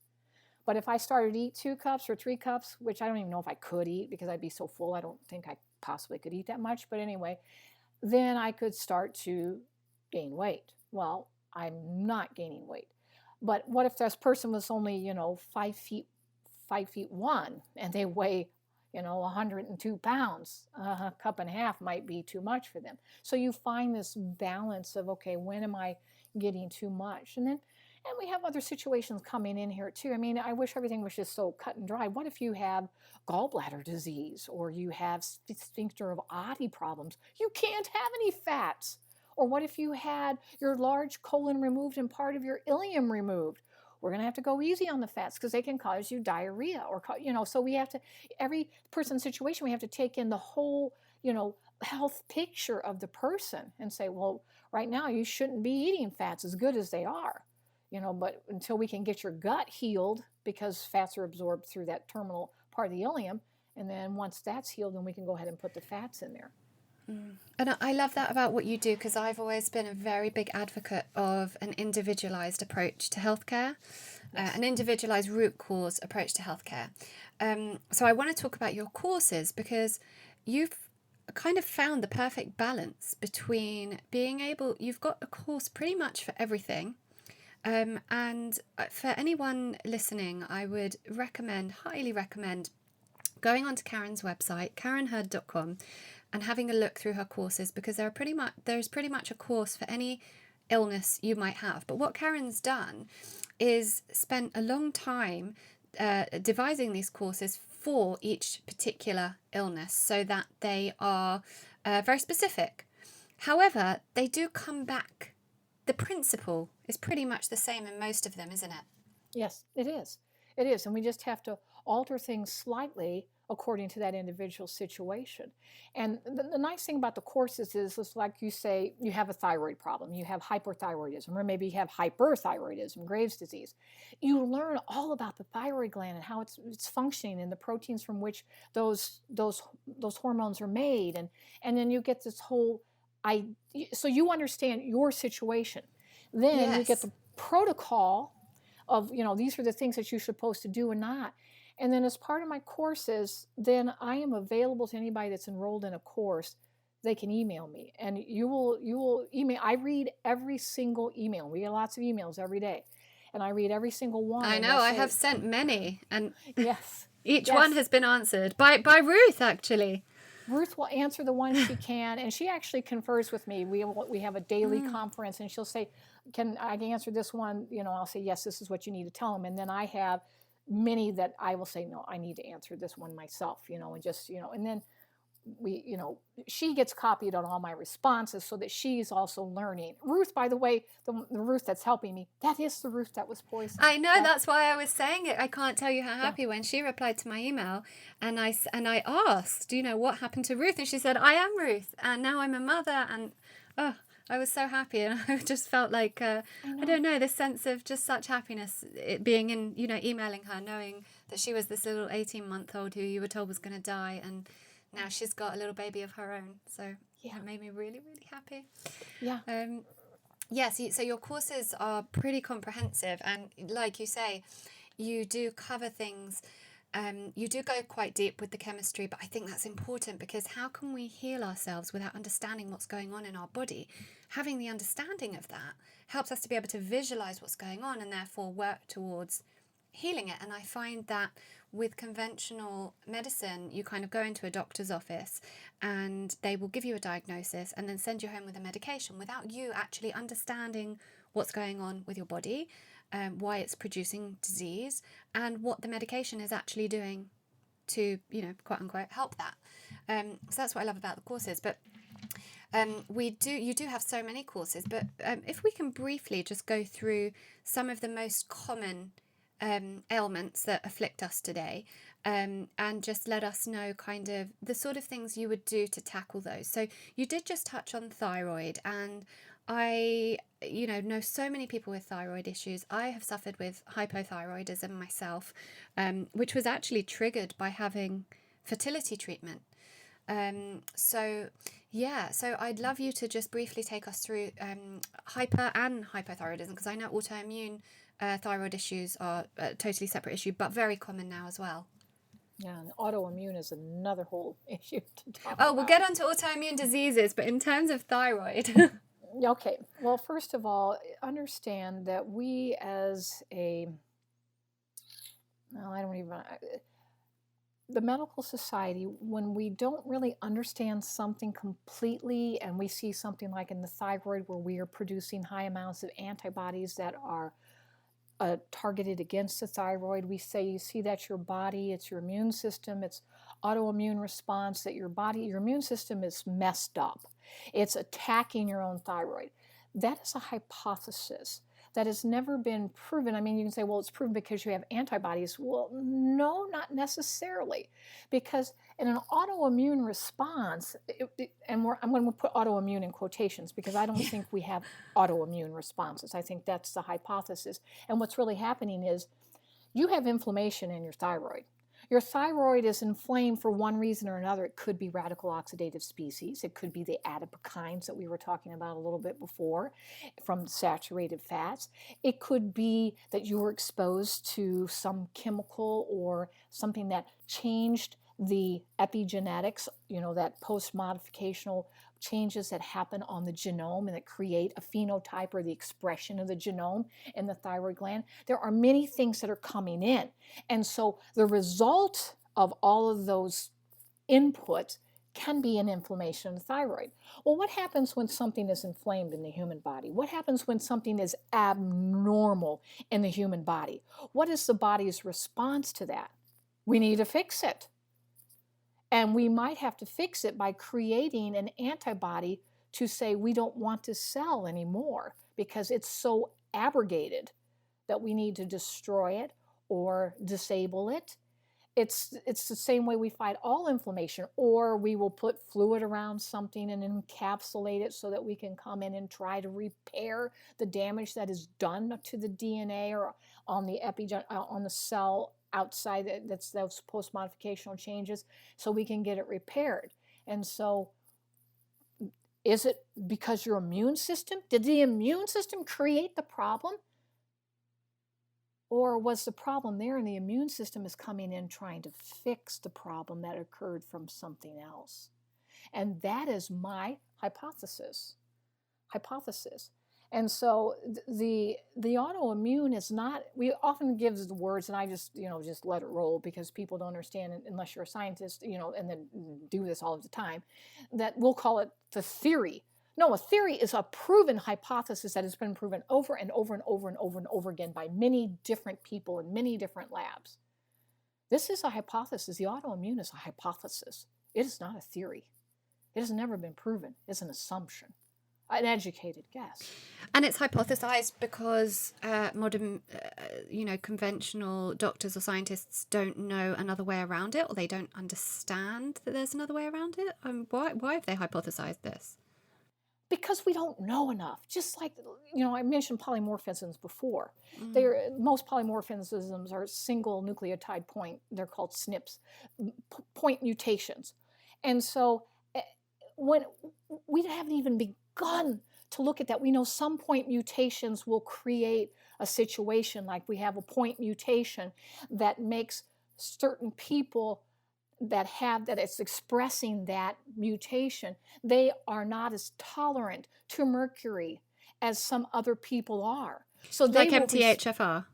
But if I started to eat 2 cups or 3 cups, which I don't even know if I could eat because I'd be so full, I don't think I possibly could eat that much. But anyway, then I could start to gain weight. Well, I'm not gaining weight. But what if this person was only, 5'1" and they weigh, 102 pounds? 1.5 cups might be too much for them. So you find this balance of, okay, when am I getting too much? And we have other situations coming in here too. I mean, I wish everything was just so cut and dry. What if you have gallbladder disease or you have sphincter of Oddi problems? You can't have any fats. Or what if you had your large colon removed and part of your ileum removed? We're going to have to go easy on the fats because they can cause you diarrhea or, so we have to, every person's situation, we have to take in the whole, health picture of the person and say, well, right now you shouldn't be eating fats as good as they are. But until we can get your gut healed, because fats are absorbed through that terminal part of the ileum, and then once that's healed, then we can go ahead and put the fats in there. And I love that about what you do, because I've always been a very big advocate of an individualized approach to healthcare, an individualized root cause approach to healthcare. So I want to talk about your courses, because you've kind of found the perfect balance between you've got a course pretty much for everything. And for anyone listening, I would highly recommend going onto Karen's website, karenhurd.com, and having a look through her courses, because there's pretty much a course for any illness you might have. But what Karen's done is spent a long time devising these courses for each particular illness so that they are very specific. However, they do come back. The principle is pretty much the same in most of them, isn't it? Yes, it is. It is. And we just have to alter things slightly according to that individual situation. And the nice thing about the courses is like you say, you have a thyroid problem, you have hypothyroidism, or maybe you have hyperthyroidism, Graves' disease. You learn all about the thyroid gland and how it's functioning and the proteins from which those hormones are made. And then you get this whole, so you understand your situation. Then you get the protocol of, these are the things that you're supposed to do and not. And then as part of my courses, then I am available to anybody that's enrolled in a course. They can email me, and you will email. I read every single email. We get lots of emails every day, and I read every single one. I know, I have sent many, and yes, each one has been answered by Ruth, actually. Ruth will answer the ones she can, and she actually confers with me. We have a daily conference, and she'll say, "Can I answer this one?" I'll say, "Yes, this is what you need to tell them." And then I have many that I will say, "No, I need to answer this one myself," and just, and then she gets copied on all my responses so that she's also learning. Ruth, by the way, the Ruth that's helping me, that is the Ruth that was poisoned. I know, that's why I was saying it. I can't tell you how happy when she replied to my email, and I asked, what happened to Ruth? And she said, "I am Ruth, and now I'm a mother," and I was so happy, and I just felt like, I don't know, this sense of just such happiness, it being in, emailing her, knowing that she was this little 18-month-old who you were told was going to die, and now she's got a little baby of her own. So it made me really, really happy. Yeah. So your courses are pretty comprehensive, and like you say, you do cover things. You do go quite deep with the chemistry, but I think that's important, because how can we heal ourselves without understanding what's going on in our body? Having the understanding of that helps us to be able to visualize what's going on and therefore work towards healing it. And I find that with conventional medicine, you kind of go into a doctor's office and they will give you a diagnosis and then send you home with a medication without you actually understanding what's going on with your body, why it's producing disease, and what the medication is actually doing to, quote unquote, help that. So that's what I love about the courses. But you do have so many courses, but if we can briefly just go through some of the most common ailments that afflict us today, and just let us know kind of the sort of things you would do to tackle those. So you did just touch on thyroid, and I know so many people with thyroid issues. I have suffered with hypothyroidism myself, which was actually triggered by having fertility treatment. So I'd love you to just briefly take us through hyper and hypothyroidism, because I know autoimmune thyroid issues are a totally separate issue, but very common now as well. Yeah, and autoimmune is another whole issue to talk about. Oh, we'll get onto autoimmune diseases, but in terms of thyroid. Okay, well, first of all, understand that we as the medical society, when we don't really understand something completely, and we see something like in the thyroid where we are producing high amounts of antibodies that are targeted against the thyroid, we say, you see that's your body, it's your immune system, it's autoimmune response, that your immune system is messed up. It's attacking your own thyroid. That is a hypothesis that has never been proven. I mean, you can say, well, it's proven because you have antibodies. Well, no, not necessarily. Because in an autoimmune response, I'm going to put autoimmune in quotations because I don't think we have autoimmune responses. I think that's the hypothesis. And what's really happening is you have inflammation in your thyroid. Your thyroid is inflamed for one reason or another. It could be radical oxidative species. It could be the adipokines that we were talking about a little bit before from saturated fats. It could be that you were exposed to some chemical or something that changed the epigenetics, that post-modificational changes that happen on the genome and that create a phenotype or the expression of the genome in the thyroid gland. There are many things that are coming in. And so the result of all of those inputs can be an inflammation of the thyroid. Well, what happens when something is inflamed in the human body? What happens when something is abnormal in the human body? What is the body's response to that? We need to fix it. And we might have to fix it by creating an antibody to say we don't want to cell anymore because it's so abrogated that we need to destroy it or disable it. it's the same way we fight all inflammation, or we will put fluid around something and encapsulate it so that we can come in and try to repair the damage that is done to the DNA or on the on the cell outside that's those post-modificational changes, so we can get it repaired. And so, is it because your immune system? Did the immune system create the problem? Or was the problem there and the immune system is coming in trying to fix the problem that occurred from something else? And that is my hypothesis. And so the autoimmune is not, we often give the words, and I just let it roll because people don't understand unless you're a scientist, and then do this all of the time, that we'll call it the theory. No, a theory is a proven hypothesis that has been proven over and over and over and over and over again by many different people in many different labs. This is a hypothesis. The autoimmune is a hypothesis. It is not a theory. It has never been proven. It's an assumption, an educated guess. And it's hypothesized because modern, conventional doctors or scientists don't know another way around it, or they don't understand that there's another way around it. Why have they hypothesized this? Because we don't know enough. Just like, I mentioned polymorphisms before. Most polymorphisms are single nucleotide point. They're called SNPs, point mutations. And so when we haven't even begun to look at that, we know some point mutations will create a situation like we have a point mutation that makes certain people that it's expressing that mutation, they are not as tolerant to mercury as some other people are. So like MTHFR,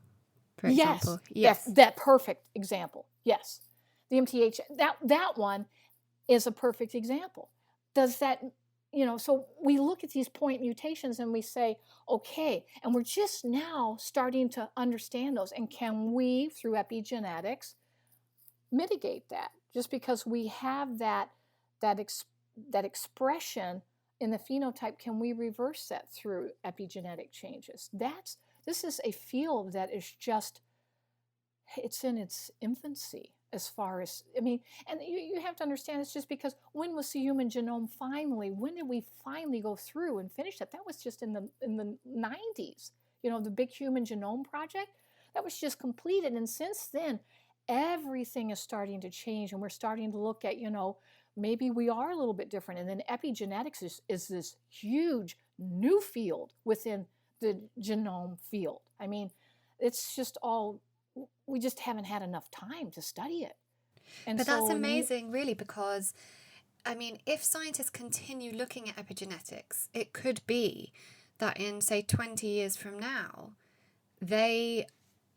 for example. Yes, that perfect example. Yes, the MTH, that one is a perfect example. Does that, so we look at these point mutations and we say, okay, and we're just now starting to understand those, and can we, through epigenetics, mitigate that? Just because we have that expression in the phenotype, can we reverse that through epigenetic changes? This is a field that is just, it's in its infancy as far as, and you have to understand, it's just because when was the human genome when did we finally go through and finish that? That was just in the 90s, the big Human Genome Project, that was just completed. And since then, everything is starting to change, and we're starting to look at, maybe we are a little bit different. And then epigenetics is this huge new field within the genome field. It's just we just haven't had enough time to study it. But that's amazing, really, because, if scientists continue looking at epigenetics, it could be that in, say, 20 years from now, they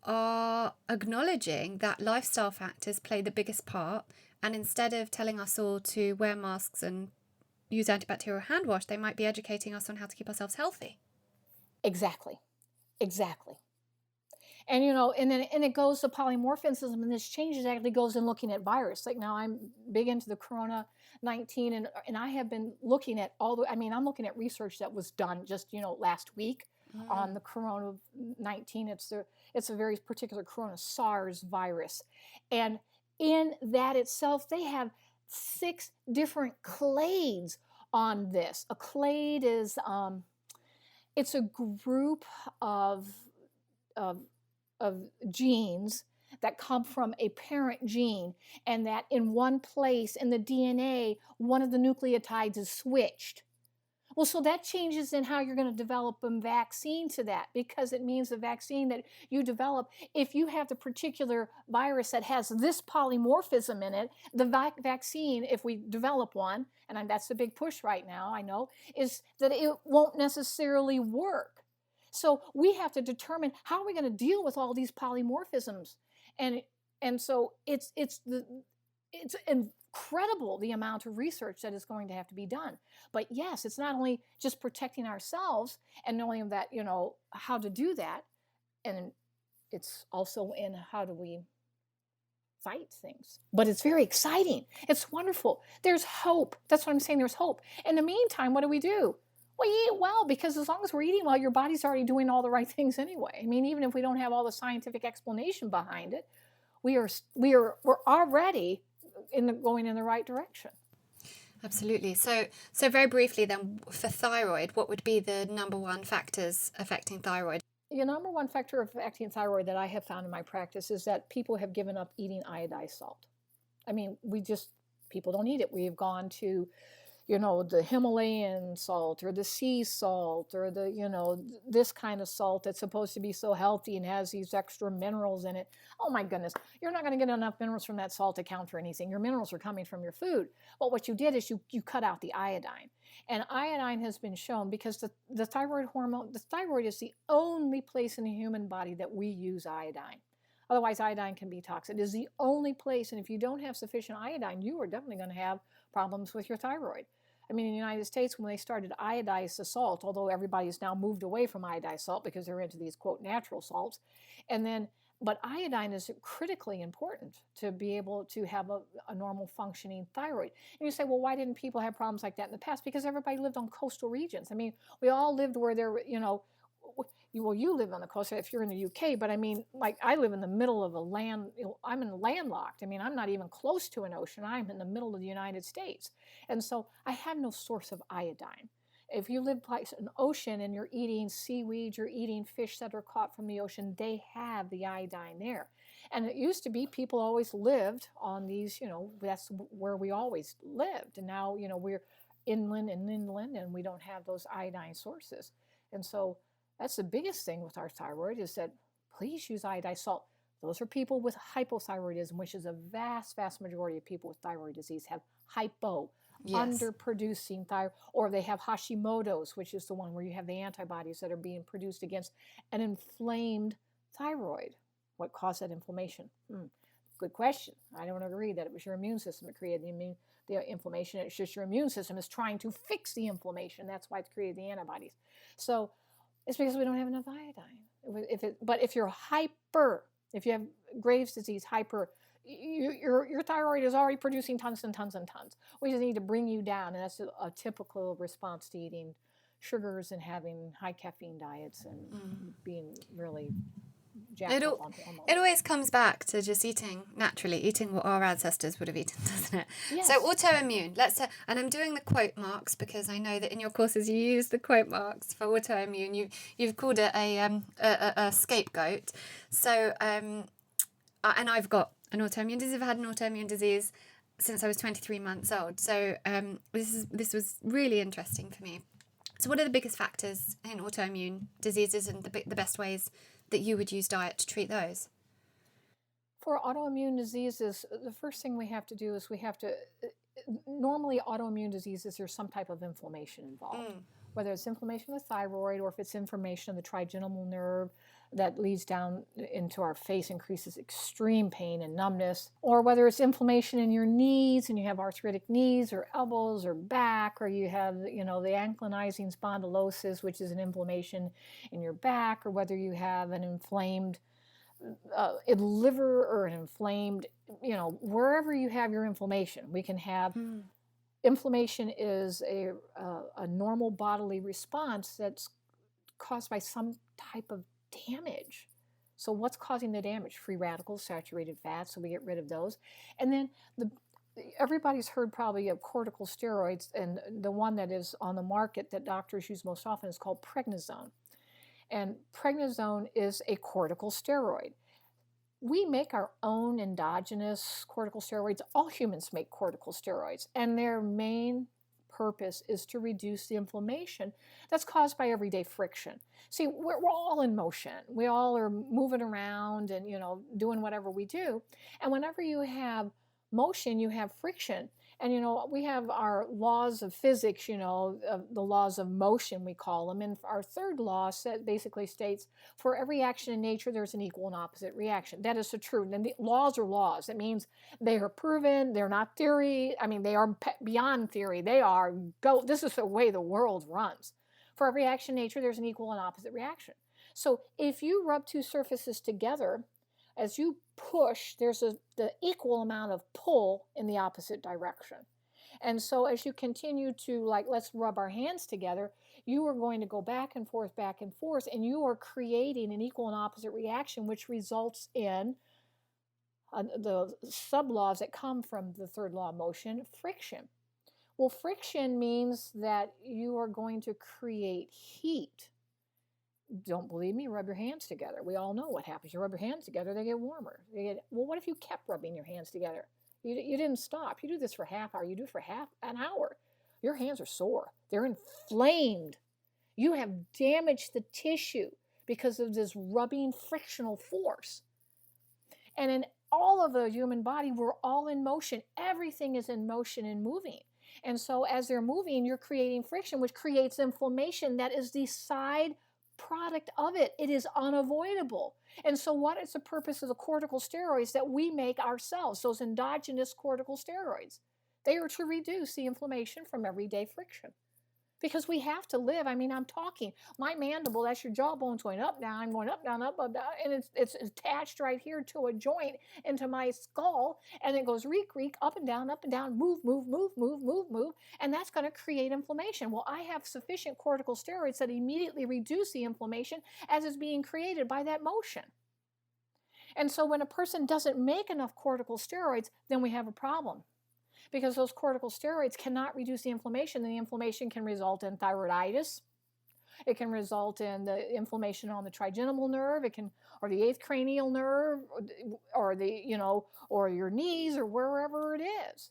are acknowledging that lifestyle factors play the biggest part, and instead of telling us all to wear masks and use antibacterial hand wash, they might be educating us on how to keep ourselves healthy. Exactly. And and then it goes to polymorphism, and this changes actually goes in looking at virus. Like now I'm big into the corona-19, and I have been looking at I'm looking at research that was done just last week on the corona-19. It's a very particular corona SARS virus. And in that itself, they have 6 different clades on this. A clade is, it's a group of genes that come from a parent gene, and that in one place in the DNA, one of the nucleotides is switched. Well, so that changes in how you're going to develop a vaccine to that, because it means the vaccine that you develop, if you have the particular virus that has this polymorphism in it, the vaccine, if we develop one, and that's the big push right now, I know, is that it won't necessarily work. So we have to determine how are we going to deal with all these polymorphisms, and so it's incredible the amount of research that is going to have to be done. But yes, it's not only just protecting ourselves and knowing that how to do that, and it's also in how do we fight things. But it's very exciting. It's wonderful. There's hope. That's what I'm saying. There's hope. In the meantime, what do? Well, you eat well, because as long as we're eating well, your body's already doing all the right things anyway. Even if we don't have all the scientific explanation behind it, we're already going in the right direction. Absolutely. So very briefly then, for thyroid, what would be the number one factors affecting thyroid? The number one factor affecting thyroid that I have found in my practice is that people have given up eating iodized salt. I mean, people don't eat it. We've gone to, the Himalayan salt or the sea salt or this kind of salt that's supposed to be so healthy and has these extra minerals in it. Oh my goodness, you're not going to get enough minerals from that salt to count for anything. Your minerals are coming from your food. But what you did is you cut out the iodine. And iodine has been shown because the thyroid hormone, the thyroid is the only place in the human body that we use iodine. Otherwise, iodine can be toxic. It is the only place, and if you don't have sufficient iodine, you are definitely going to have problems with your thyroid. I mean, in the United States, when they started iodized the salt, although everybody's now moved away from iodized salt because they're into these, quote, natural salts, but iodine is critically important to be able to have a normal functioning thyroid. And you say, well, why didn't people have problems like that in the past? Because everybody lived on coastal regions. I mean, we all lived where there, you live on the coast if you're in the UK, but I mean, like I live in the middle of a land, I'm landlocked. I mean, I'm not even close to an ocean. I'm in the middle of the United States. And so I have no source of iodine. If you live by an ocean and you're eating seaweed, you're eating fish that are caught from the ocean, they have the iodine there. And it used to be people always lived on these, that's where we always lived. And now, we're inland and we don't have those iodine sources. And so that's the biggest thing with our thyroid is that please use iodized salt. Those are people with hypothyroidism, which is a vast, vast majority of people with thyroid disease have hypo. Yes. Underproducing thyroid, or they have Hashimoto's, which is the one where you have the antibodies that are being produced against an inflamed thyroid. What caused that inflammation? Good question. I don't agree that it was your immune system that created the inflammation. It's just your immune system is trying to fix the inflammation. That's why it's created the antibodies. So it's because we don't have enough iodine. But if you're if you have Graves' disease, your thyroid is already producing tons and tons and tons. We just need to bring you down, and that's a typical response to eating sugars and having high caffeine diets and being really jacked up on hormones. It always comes back to just eating what our ancestors would have eaten, doesn't it? Yes. So autoimmune, and I'm doing the quote marks because I know that in your courses you use the quote marks for autoimmune. You've called it a scapegoat. So and I've got an autoimmune disease. I've had an autoimmune disease since I was 23 months old. So this was really interesting for me. So what are the biggest factors in autoimmune diseases and the best ways that you would use diet to treat those? For autoimmune diseases, the first thing we have to do is normally autoimmune diseases, there's some type of inflammation involved. Whether it's inflammation of the thyroid or if it's inflammation of the trigeminal nerve that leads down into our face, increases extreme pain and numbness, or whether it's inflammation in your knees and you have arthritic knees or elbows or back, or you have, the ankylosing spondylosis, which is an inflammation in your back, or whether you have an inflamed liver or an inflamed, wherever you have your inflammation, we can have. Inflammation is a normal bodily response that's caused by some type of damage. So what's causing the damage? Free radicals, saturated fats, so we get rid of those. And then everybody's heard probably of corticosteroids, and the one that is on the market that doctors use most often is called prednisone. And prednisone is a corticosteroid. We make our own endogenous corticosteroids. All humans make corticosteroids, and their main purpose is to reduce the inflammation that's caused by everyday friction. See, we're all in motion. We all are moving around and, doing whatever we do. And whenever you have motion, you have friction. And, we have our laws of physics, the laws of motion, we call them. And our third law basically states, for every action in nature, there's an equal and opposite reaction. That is so true. And the laws are laws. That means they are proven. They're not theory. I mean, they are beyond theory. This is the way the world runs. For every action in nature, there's an equal and opposite reaction. So if you rub two surfaces together, as you push, there's the equal amount of pull in the opposite direction. And so as you continue to, let's rub our hands together, you are going to go back and forth, and you are creating an equal and opposite reaction, which results in the sub-laws that come from the third law of motion, friction. Well, friction means that you are going to create heat. Don't believe me? Rub your hands together. We all know what happens. You rub your hands together, they get warmer. Well, what if you kept rubbing your hands together? You didn't stop. You do this for a half hour. You do it for half an hour. Your hands are sore. They're inflamed. You have damaged the tissue because of this rubbing frictional force. And in all of the human body, we're all in motion. Everything is in motion and moving. And so as they're moving, you're creating friction, which creates inflammation. That is the side product of it. It is unavoidable. And so what is the purpose of the corticosteroids that we make ourselves, those endogenous corticosteroids? They are to reduce the inflammation from everyday friction. Because we have to live. I mean, I'm talking, my mandible, that's your jawbone's going up, down, I'm going up, down, and it's attached right here to a joint into my skull, and it goes reek, up and down, move, and that's going to create inflammation. Well, I have sufficient corticosteroids that immediately reduce the inflammation as is being created by that motion. And so when a person doesn't make enough corticosteroids, then we have a problem. Because those corticosteroids cannot reduce the inflammation, and the inflammation can result in thyroiditis. It can result in the inflammation on the trigeminal nerve, or the 8th cranial nerve, or your knees, or wherever it is.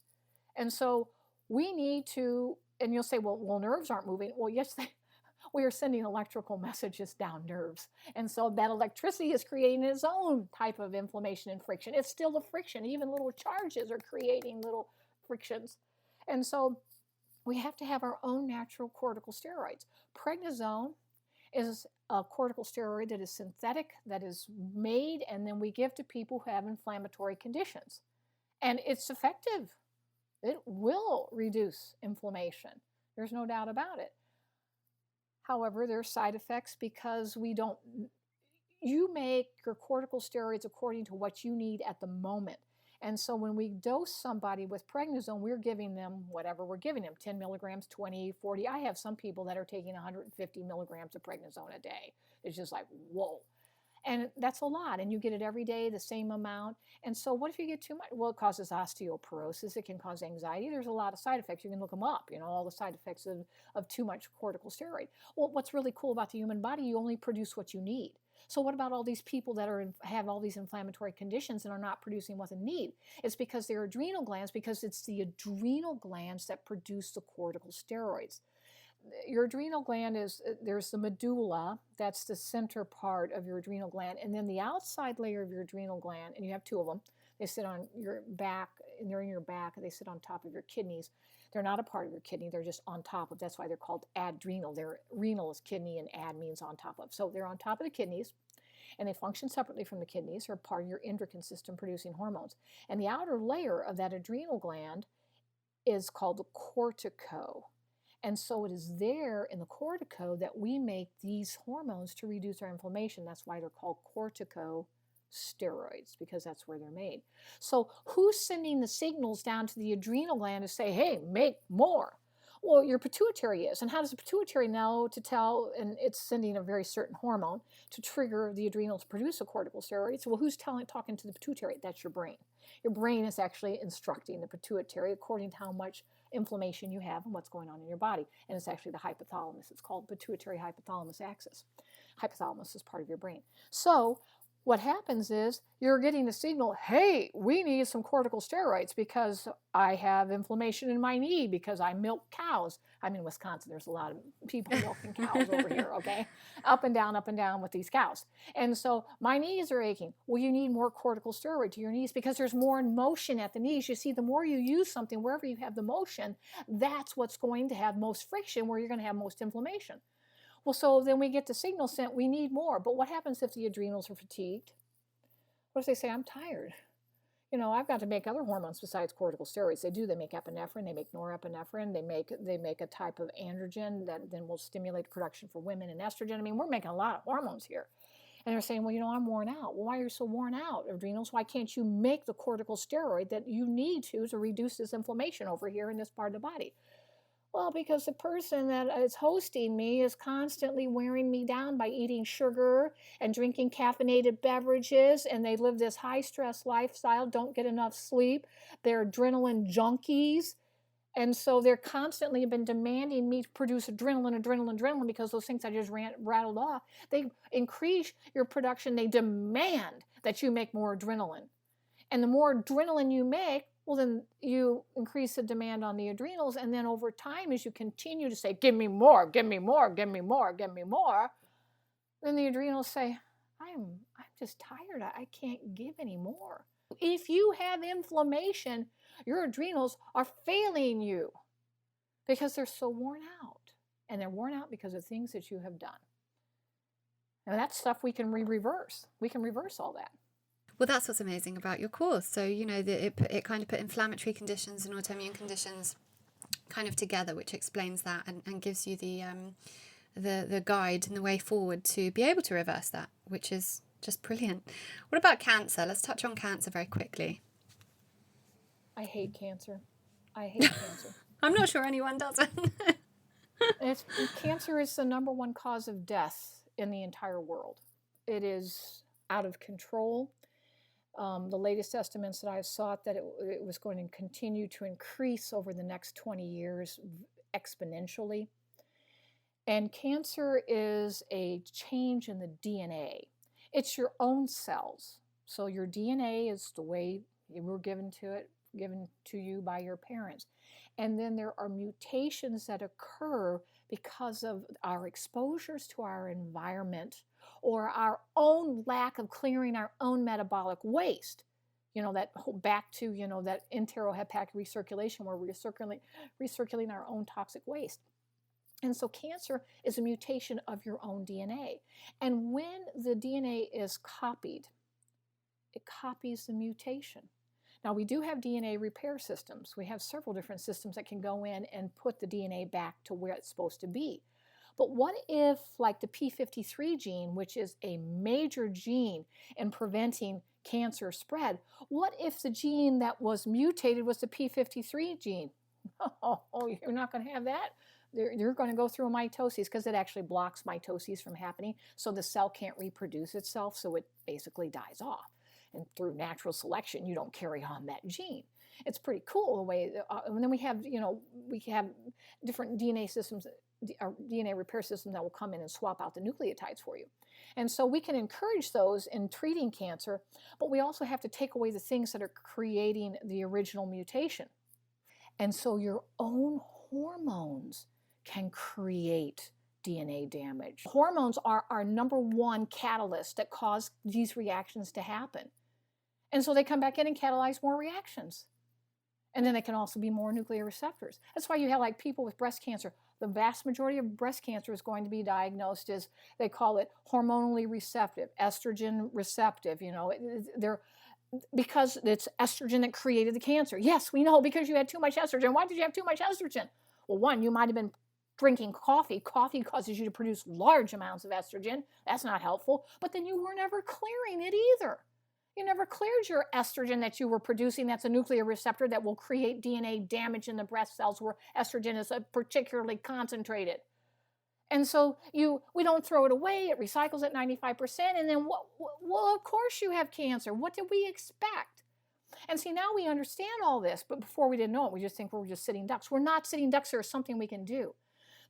And so we need to, and you'll say, well, nerves aren't moving. Well, yes, we are sending electrical messages down nerves. And so that electricity is creating its own type of inflammation and friction. It's still the friction. Even little charges are creating little frictions. And so we have to have our own natural corticosteroids. Prednisone is a corticosteroid that is synthetic, that is made, and then we give to people who have inflammatory conditions. And it's effective. It will reduce inflammation. There's no doubt about it. However, there are side effects because you make your corticosteroids according to what you need at the moment. And so when we dose somebody with prednisone, we're giving them whatever we're giving them, 10 milligrams, 20, 40. I have some people that are taking 150 milligrams of prednisone a day. It's just like, whoa. And that's a lot, and you get it every day, the same amount. And so what if you get too much? Well, it causes osteoporosis. It can cause anxiety. There's a lot of side effects. You can look them up, all the side effects of too much corticosteroid. Well, what's really cool about the human body, you only produce what you need. So what about all these people that have all these inflammatory conditions and are not producing what they need? It's because their adrenal glands, because it's the adrenal glands that produce the corticosteroids. Your adrenal gland there's the medulla, that's the center part of your adrenal gland, and then the outside layer of your adrenal gland, and you have two of them. They sit on your back, and they're in your back, they sit on top of your kidneys. They're not a part of your kidney, they're just on top of, that's why they're called adrenal. They're renal is kidney, and ad means on top of. So they're on top of the kidneys, and they function separately from the kidneys. They're part of your endocrine system producing hormones. And the outer layer of that adrenal gland is called the cortico. And so it is there in the cortico that we make these hormones to reduce our inflammation. That's why they're called corticosteroids, because that's where they're made. So who's sending the signals down to the adrenal gland to say, hey, make more? Well, your pituitary is. And how does the pituitary know to tell? And it's sending a very certain hormone to trigger the adrenal to produce a corticosteroid. So, well, who's talking to the pituitary? That's your brain. Your brain is actually instructing the pituitary according to how much inflammation you have and what's going on in your body. And it's actually the hypothalamus. It's called pituitary hypothalamus axis. Hypothalamus is part of your brain. So what happens is you're getting a signal, hey, we need some corticosteroids because I have inflammation in my knee because I milk cows. I'm in Wisconsin. There's a lot of people milking cows over here, okay? Up and down with these cows. And so my knees are aching. Well, you need more corticosteroid to your knees because there's more motion at the knees. You see, the more you use something, wherever you have the motion, that's what's going to have most friction, where you're going to have most inflammation. Well, so then we get the signal sent, we need more. But what happens if the adrenals are fatigued? What if they say, I'm tired? I've got to make other hormones besides corticosteroids. They do. They make epinephrine, they make norepinephrine, they make a type of androgen that then will stimulate production for women and estrogen. I mean, we're making a lot of hormones here. And they're saying, well, I'm worn out. Well, why are you so worn out, adrenals? Why can't you make the corticosteroid that you need to reduce this inflammation over here in this part of the body? Well, because the person that is hosting me is constantly wearing me down by eating sugar and drinking caffeinated beverages, and they live this high stress lifestyle, don't get enough sleep. They're adrenaline junkies. And so they're constantly been demanding me to produce adrenaline, because those things I just rattled off, they increase your production. They demand that you make more adrenaline. And the more adrenaline you make, well, then you increase the demand on the adrenals. And then over time, as you continue to say, give me more, give me more, give me more, give me more, then the adrenals say, I'm just tired. I can't give any more. If you have inflammation, your adrenals are failing you because they're so worn out. And they're worn out because of things that you have done. And that's stuff we can reverse. We can reverse all that. Well, that's what's amazing about your course. So, you know, it kind of put inflammatory conditions and autoimmune conditions kind of together, which explains that and gives you the guide and the way forward to be able to reverse that, which is just brilliant. What about cancer? Let's touch on cancer very quickly. I hate cancer. I hate cancer. I'm not sure anyone doesn't. Cancer is the #1 cause of death in the entire world. It is out of control. The latest estimates that I saw that it was going to continue to increase over the next 20 years exponentially. And cancer is a change in the DNA. It's your own cells. So your DNA is the way you were given to you by your parents. And then there are mutations that occur because of our exposures to our environment or our own lack of clearing our own metabolic waste. You know, that back to, you know, that enterohepatic recirculation where we're recirculating our own toxic waste. And so cancer is a mutation of your own DNA. And when the DNA is copied, it copies the mutation. Now, we do have DNA repair systems. We have several different systems that can go in and put the DNA back to where it's supposed to be. But what if, like the P53 gene, which is a major gene in preventing cancer spread, what if the gene that was mutated was the P53 gene? Oh, you're not going to have that? You're going to go through a mitosis because it actually blocks mitosis from happening, so the cell can't reproduce itself, so it basically dies off. And through natural selection, you don't carry on that gene. It's pretty cool the way. And then we have different DNA systems, DNA repair systems that will come in and swap out the nucleotides for you. And so we can encourage those in treating cancer, but we also have to take away the things that are creating the original mutation. And so your own hormones can create DNA damage. Hormones are our #1 catalyst that cause these reactions to happen. And so they come back in and catalyze more reactions. And then they can also be more nuclear receptors. That's why you have like people with breast cancer. The vast majority of breast cancer is going to be diagnosed as, they call it hormonally receptive, estrogen receptive. You know, because it's estrogen that created the cancer. Yes, we know, because you had too much estrogen. Why did you have too much estrogen? Well, one, you might have been drinking coffee. Coffee causes you to produce large amounts of estrogen. That's not helpful. But then you were never clearing it either. You never cleared your estrogen that you were producing. That's a nuclear receptor that will create DNA damage in the breast cells where estrogen is particularly concentrated. And so we don't throw it away. It recycles at 95%. And then, well, of course you have cancer. What did we expect? And see, now we understand all this. But before we didn't know it, we just think we're just sitting ducks. We're not sitting ducks. There's something we can do.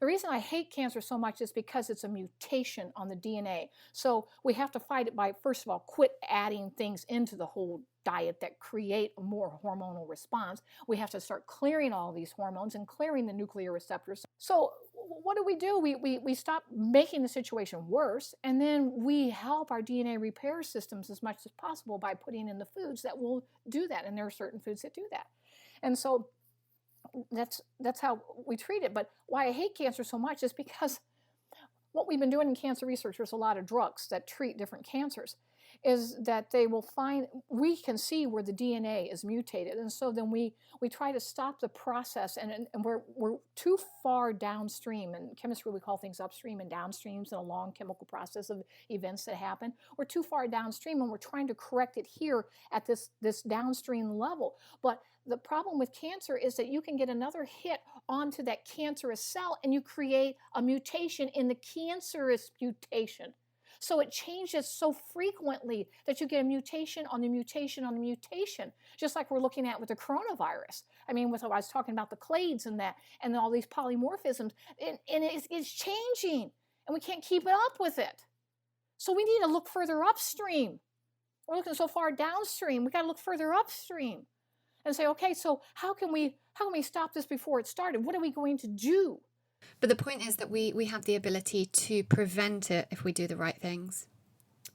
The reason I hate cancer so much is because it's a mutation on the DNA. So we have to fight it by, first of all, quit adding things into the whole diet that create a more hormonal response. We have to start clearing all these hormones and clearing the nuclear receptors. So what do? We stop making the situation worse, and then we help our DNA repair systems as much as possible by putting in the foods that will do that. And there are certain foods that do that. And so that's how we treat it. But why I hate cancer so much is because what we've been doing in cancer research, there's a lot of drugs that treat different cancers. is that they will find, we can see where the DNA is mutated. And so then we try to stop the process, and we're too far downstream. In chemistry, we call things upstream and downstreams in a long chemical process of events that happen. We're too far downstream, and we're trying to correct it here at this downstream level. But the problem with cancer is that you can get another hit onto that cancerous cell, and you create a mutation in the cancerous mutation. So it changes so frequently that you get a mutation on the mutation on the mutation, just like we're looking at with the coronavirus. I mean, I was talking about the clades and that, and all these polymorphisms, and it's changing, and we can't keep up with it. So we need to look further upstream. We're looking so far downstream. We got to look further upstream and say, okay, so how can we stop this before it started? What are we going to do? But the point is that we have the ability to prevent it if we do the right things.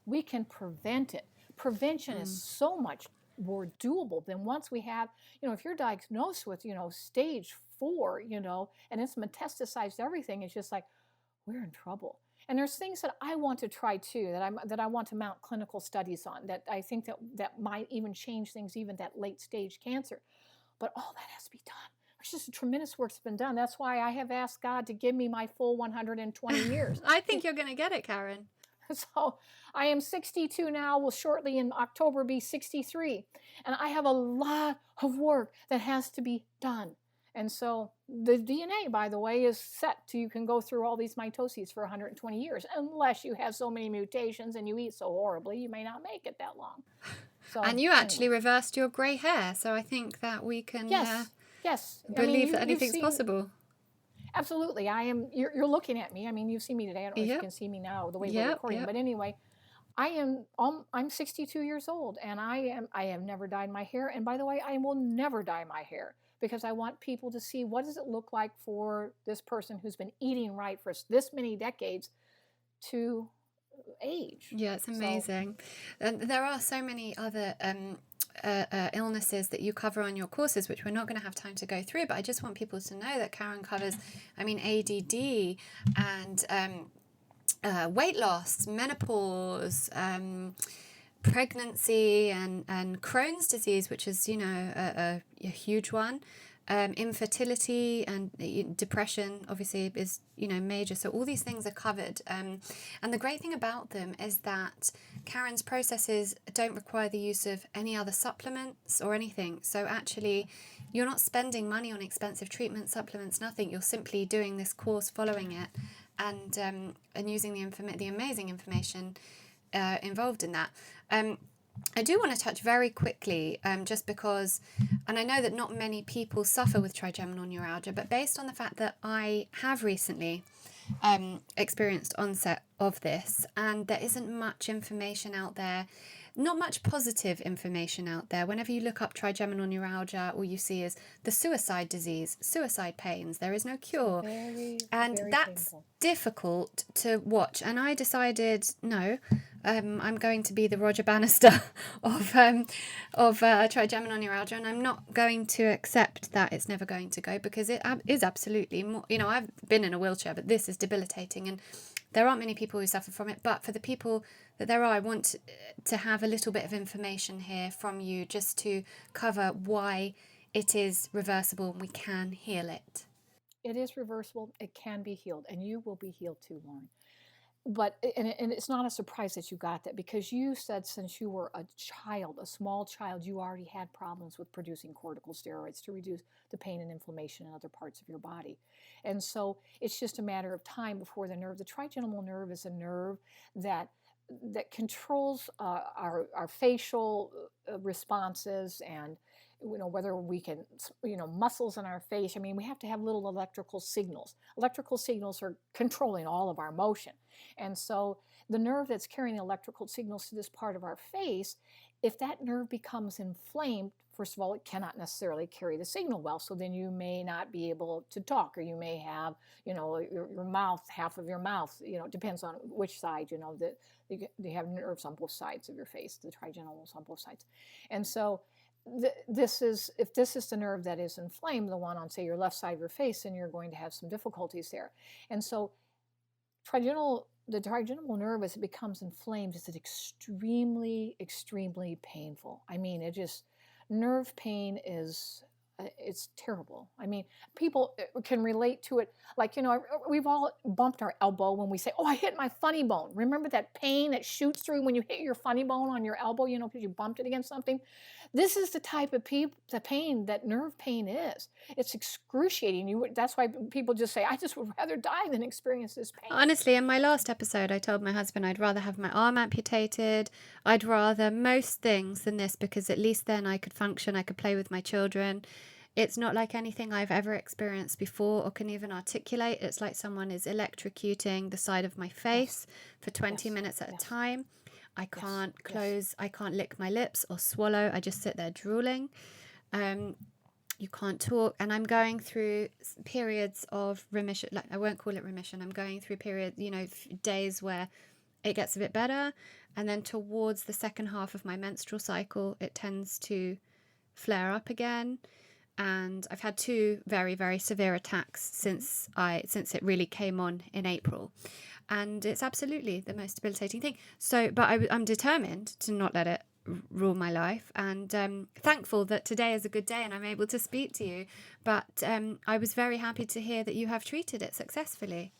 We can prevent it. Prevention is so much more doable than once we have, if you're diagnosed with, stage 4, and it's metastasized everything, it's just like, we're in trouble. And there's things that I want to try too, that I want to mount clinical studies on, that I think that might even change things, even that late stage cancer. But all that has to be done. There's just a tremendous work that's been done. That's why I have asked God to give me my full 120 years. I think you're going to get it, Karen. So I am 62 now, will shortly in October be 63. And I have a lot of work that has to be done. And so the DNA, by the way, is set to, you can go through all these mitoses for 120 years, unless you have so many mutations and you eat so horribly, you may not make it that long. So, and you actually reversed your grey hair, so I think that we can yes. believe that anything's possible. Absolutely. You're looking at me. I mean, you've seen me today. I don't know if you can see me now, the way we're recording. But anyway, I'm 62 years old, and I have never dyed my hair. And by the way, I will never dye my hair, because I want people to see, what does it look like for this person who's been eating right for this many decades to age. Yeah, it's amazing. And there are so many other illnesses that you cover on your courses, which we're not going to have time to go through, but I just want people to know that Karen covers, ADD and weight loss, menopause, pregnancy, and Crohn's disease, which is, a huge one. Infertility and depression obviously is, major. So all these things are covered. And the great thing about them is that Karen's processes don't require the use of any other supplements or anything. So actually, you're not spending money on expensive treatment, supplements, nothing. You're simply doing this course, following it, and using the amazing information involved in that. I do want to touch very quickly, just because, and I know that not many people suffer with trigeminal neuralgia, but based on the fact that I have recently experienced onset of this, and there isn't much information out there, not much positive information out there. Whenever you look up trigeminal neuralgia, all you see is the suicide disease, suicide pains. There is no cure. Very that's painful. Difficult to watch. And I decided, no, I'm going to be the Roger Bannister of trigeminal neuralgia, and I'm not going to accept that it's never going to go, because it is absolutely more, I've been in a wheelchair, but this is debilitating, and there aren't many people who suffer from it. But for the people that there are, I want to have a little bit of information here from you, just to cover why it is reversible and we can heal it. It is reversible. It can be healed, and you will be healed too, Lauren. But and it's not a surprise that you got that, because you said since you were a small child, you already had problems with producing corticosteroids to reduce the pain and inflammation in other parts of your body. And so it's just a matter of time before the trigeminal nerve is a nerve that controls our facial responses, and whether we can, muscles in our face. I mean, we have to have little electrical signals. Electrical signals are controlling all of our motion. And so the nerve that's carrying the electrical signals to this part of our face, if that nerve becomes inflamed, first of all, it cannot necessarily carry the signal well. So then you may not be able to talk, or you may have, your mouth, half of your mouth, it depends on which side, that you have nerves on both sides of your face, the trigeminals on both sides. And so if this is the nerve that is inflamed, the one on, say, your left side of your face, then you're going to have some difficulties there. And so trigeminal the trigeminal nerve, as it becomes inflamed, is extremely, extremely painful. I mean, nerve pain is, it's terrible. I mean, people can relate to it. Like, we've all bumped our elbow when we say, oh, I hit my funny bone. Remember that pain that shoots through when you hit your funny bone on your elbow, because you bumped it against something? This is the type of the pain that nerve pain is. It's excruciating. That's why people just say, I just would rather die than experience this pain. Honestly, in my last episode, I told my husband I'd rather have my arm amputated. I'd rather most things than this, because at least then I could function, I could play with my children. It's not like anything I've ever experienced before or can even articulate. It's like someone is electrocuting the side of my face for 20 minutes at a time. I can't close, I can't lick my lips or swallow. I just sit there drooling. You can't talk. And I'm going through periods of remission. Like, I won't call it remission. I'm going through periods, days where it gets a bit better. And then towards the second half of my menstrual cycle, it tends to flare up again. And I've had 2 very, very severe attacks since it really came on in April. And it's absolutely the most debilitating thing. So, but I'm determined to not let it rule my life, and thankful that today is a good day and I'm able to speak to you. But I was very happy to hear that you have treated it successfully.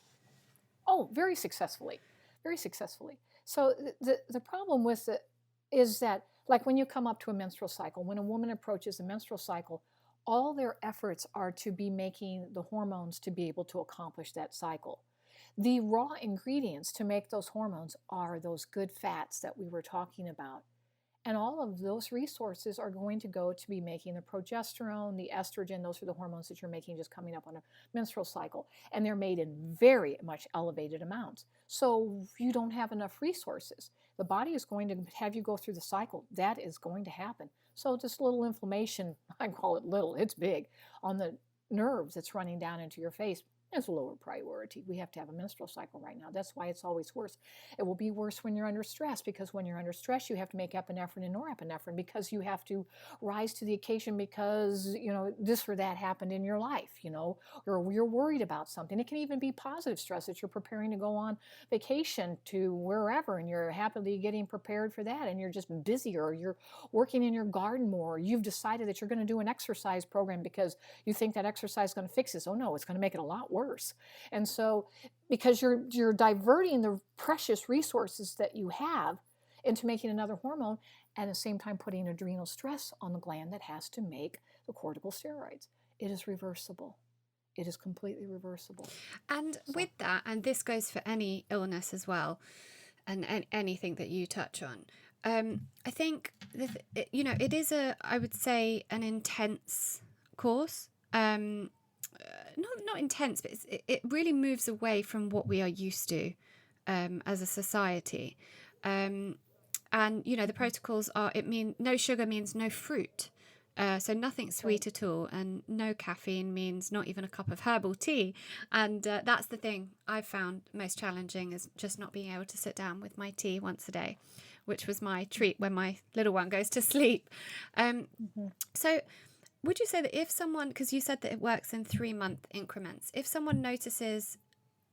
Oh, very successfully. Very successfully. So the problem with it is that, like, when you come up to a menstrual cycle, when a woman approaches a menstrual cycle, all their efforts are to be making the hormones to be able to accomplish that cycle. The raw ingredients to make those hormones are those good fats that we were talking about. And all of those resources are going to go to be making the progesterone, the estrogen. Those are the hormones that you're making just coming up on a menstrual cycle. And they're made in very much elevated amounts. So you don't have enough resources. The body is going to have you go through the cycle. That is going to happen. So this little inflammation, I call it little, it's big, on the nerves that's running down into your face, is a lower priority. We have to have a menstrual cycle right now. That's why it's always worse. It will be worse when you're under stress, because when you're under stress, you have to make epinephrine and norepinephrine, because you have to rise to the occasion because, this or that happened in your life, or you're worried about something. It can even be positive stress that you're preparing to go on vacation to wherever, and you're happily getting prepared for that, and you're just busier, or you're working in your garden more, or you've decided that you're going to do an exercise program because you think that exercise is going to fix this. Oh no, it's going to make it a lot worse. And so, because you're diverting the precious resources that you have into making another hormone, and at the same time putting adrenal stress on the gland that has to make the corticosteroids. It is reversible. It is completely reversible. And with that, and this goes for any illness as well, and anything that you touch on, I think it is I would say, an intense course. Not intense, but it really moves away from what we are used to as a society. And the protocols are, no sugar means no fruit. So nothing sweet at all, and no caffeine means not even a cup of herbal tea. And that's the thing I've found most challenging, is just not being able to sit down with my tea once a day, which was my treat when my little one goes to sleep. So would you say that if someone, because you said that it works in 3-month increments, if someone notices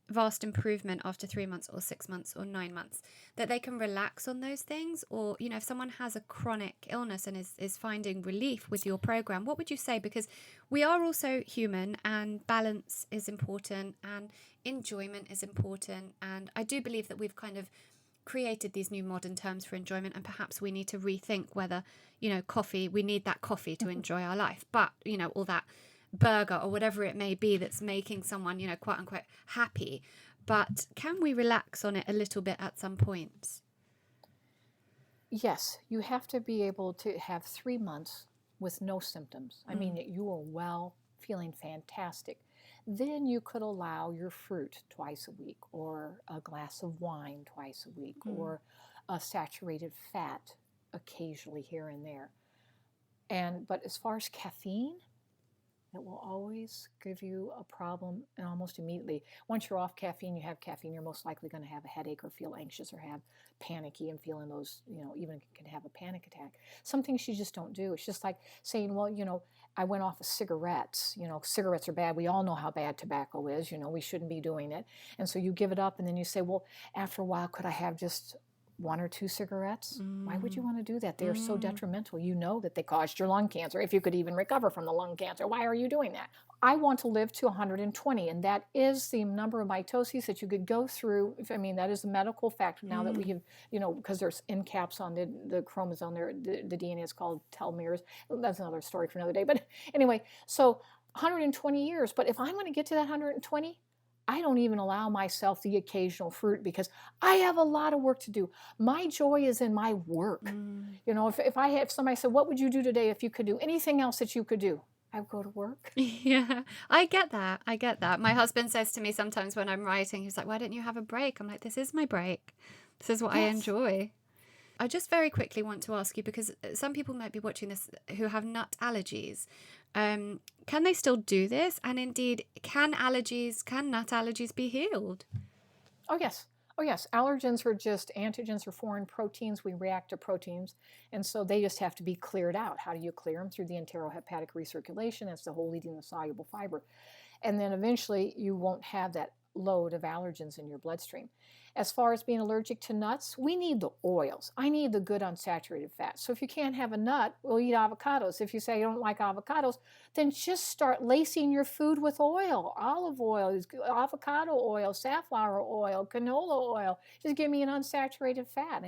vast improvement after 3 months or 6 months or 9 months, that they can relax on those things? Or, if someone has a chronic illness and is finding relief with your program, what would you say? Because we are also human, and balance is important, and enjoyment is important. And I do believe that we've kind of created these new modern terms for enjoyment, and perhaps we need to rethink whether, coffee, we need that coffee to enjoy our life, but, or that burger or whatever it may be that's making someone, quote unquote happy. But can we relax on it a little bit at some points? Yes, you have to be able to have 3 months with no symptoms. I mean, you are well, feeling fantastic. Then you could allow your fruit twice a week, or a glass of wine twice a week, or a saturated fat occasionally here and there. But as far as caffeine, It will always give you a problem, and almost immediately. Once you're off caffeine, you have caffeine, you're most likely going to have a headache or feel anxious or have panicky and feeling those, even can have a panic attack. Some things you just don't do. It's just like saying, well, I went off of cigarettes. Cigarettes are bad. We all know how bad tobacco is. We shouldn't be doing it. And so you give it up, and then you say, well, after a while, could I have just 1 or 2 cigarettes? Why would you want to do that? They are so detrimental. You know that they caused your lung cancer. If you could even recover from the lung cancer, why are you doing that? I want to live to 120, and that is the number of mitoses that you could go through. That is a medical fact now that we have, because there's end caps on the chromosome there. The DNA is called telomeres. That's another story for another day. But anyway, so 120 years. But if I'm going to get to that 120, I don't even allow myself the occasional fruit because I have a lot of work to do. My joy is in my work. If somebody said, what would you do today if you could do anything else that you could do? I would go to work. Yeah, I get that. My husband says to me sometimes when I'm writing, he's like, why don't you have a break? I'm like, this is my break. This is what I enjoy. I just very quickly want to ask you, because some people might be watching this who have nut allergies. Can they still do this? And indeed, can nut allergies be healed? Oh, yes. Allergens are just antigens or foreign proteins. We react to proteins. And so they just have to be cleared out. How do you clear them? Through the enterohepatic recirculation. That's the whole eating the soluble fiber. And then eventually you won't have that load of allergens in your bloodstream. As far as being allergic to nuts, we need the oils. I need the good unsaturated fats. So if you can't have a nut, we'll eat avocados. If you say you don't like avocados, then just start lacing your food with oil. Olive oil, avocado oil, safflower oil, canola oil. Just give me an unsaturated fat.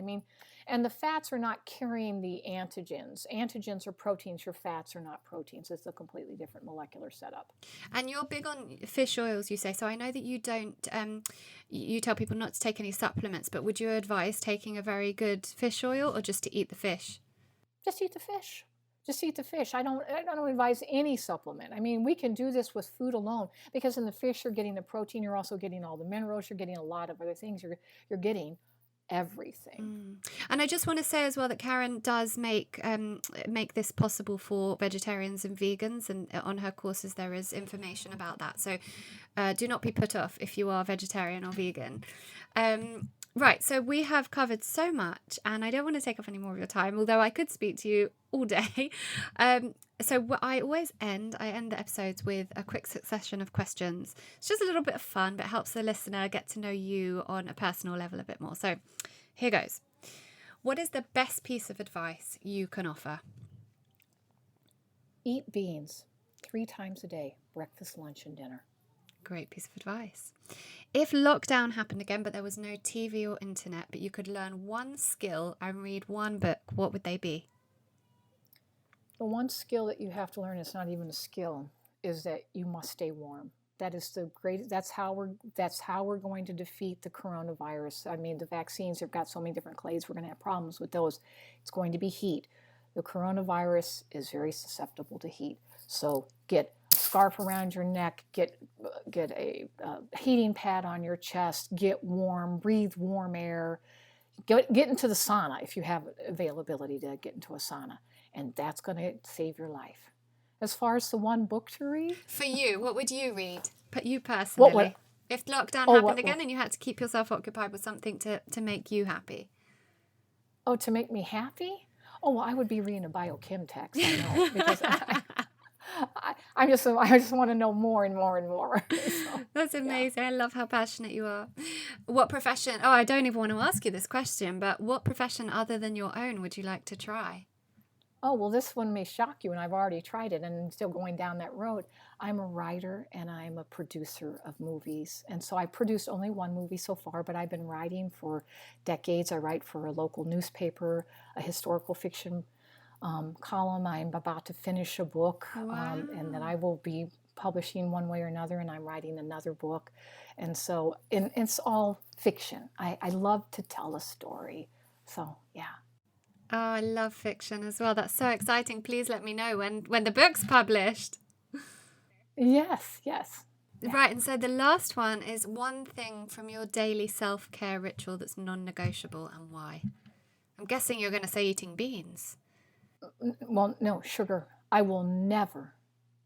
And the fats are not carrying the antigens. Antigens are proteins. Your fats are not proteins. It's a completely different molecular setup. And you're big on fish oils, you say. So I know that you don't, you tell people not to take any supplements, but would you advise taking a very good fish oil or just to eat the fish? Just eat the fish. Just eat the fish. I don't advise any supplement. We can do this with food alone, because in the fish you're getting the protein, you're also getting all the minerals, you're getting a lot of other things. You're getting everything. And I just want to say as well that Karen does make this possible for vegetarians and vegans, and on her courses there is information about that. So do not be put off if you are vegetarian or vegan. Right, so we have covered so much, and I don't want to take up any more of your time, although I could speak to you all day. So what I always end the episodes with a quick succession of questions. It's just a little bit of fun, but it helps the listener get to know you on a personal level a bit more. So here goes. What is the best piece of advice you can offer? Eat beans 3 times a day, breakfast, lunch, and dinner. Great piece of advice. If lockdown happened again, but there was no TV or internet, but you could learn one skill and read one book, what would they be? The one skill that you have to learn, it's not even a skill, is that you must stay warm. That is that's how we're going to defeat the coronavirus. The vaccines have got so many different clades, we're going to have problems with those. It's going to be heat. The coronavirus is very susceptible to heat. So get a scarf around your neck, get a heating pad on your chest, get warm, breathe warm air, get into the sauna if you have availability to get into a sauna. And that's going to save your life. As far as the one book to read? For you, what would you read? You personally. What? If lockdown happened again and you had to keep yourself occupied with something to make you happy. Oh, to make me happy? Oh, well, I would be reading a biochem text, I know. Because I just want to know more and more and more. So, that's amazing. Yeah. I love how passionate you are. What profession, I don't even want to ask you this question, but what profession other than your own would you like to try? Oh, well, this one may shock you, and I've already tried it, and I'm still going down that road. I'm a writer, and I'm a producer of movies. And so I produced only one movie so far, but I've been writing for decades. I write for a local newspaper, a historical fiction column. I'm about to finish a book, and then I will be publishing one way or another, and I'm writing another book. And so it's all fiction. I love to tell a story. So, yeah. Oh, I love fiction as well. That's so exciting. Please let me know when the book's published. Yes. Yeah. Right, and so the last one is one thing from your daily self-care ritual that's non-negotiable, and why? I'm guessing you're going to say eating beans. Well, no, sugar. I will never,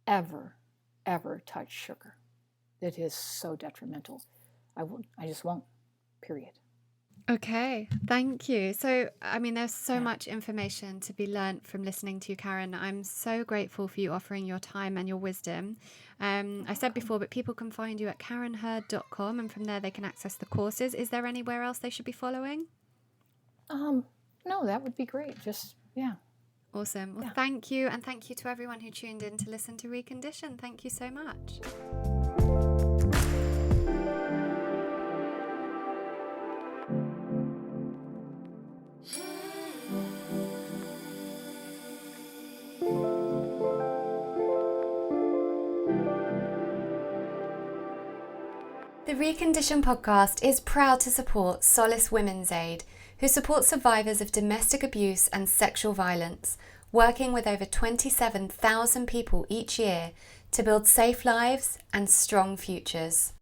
ever ever touch sugar. It is so detrimental. I just won't, period. Okay, thank you. So, I mean, there's so much information to be learnt from listening to you, Karen. I'm so grateful for you offering your time and your wisdom. I said before, but people can find you at karenhurd.com, and from there they can access the courses. Is there anywhere else they should be following? No, that would be great. Just, yeah. Awesome. Well, thank you. And thank you to everyone who tuned in to listen to Reconditioned. Thank you so much. The Reconditioned podcast is proud to support Solace Women's Aid, who supports survivors of domestic abuse and sexual violence, working with over 27,000 people each year to build safe lives and strong futures.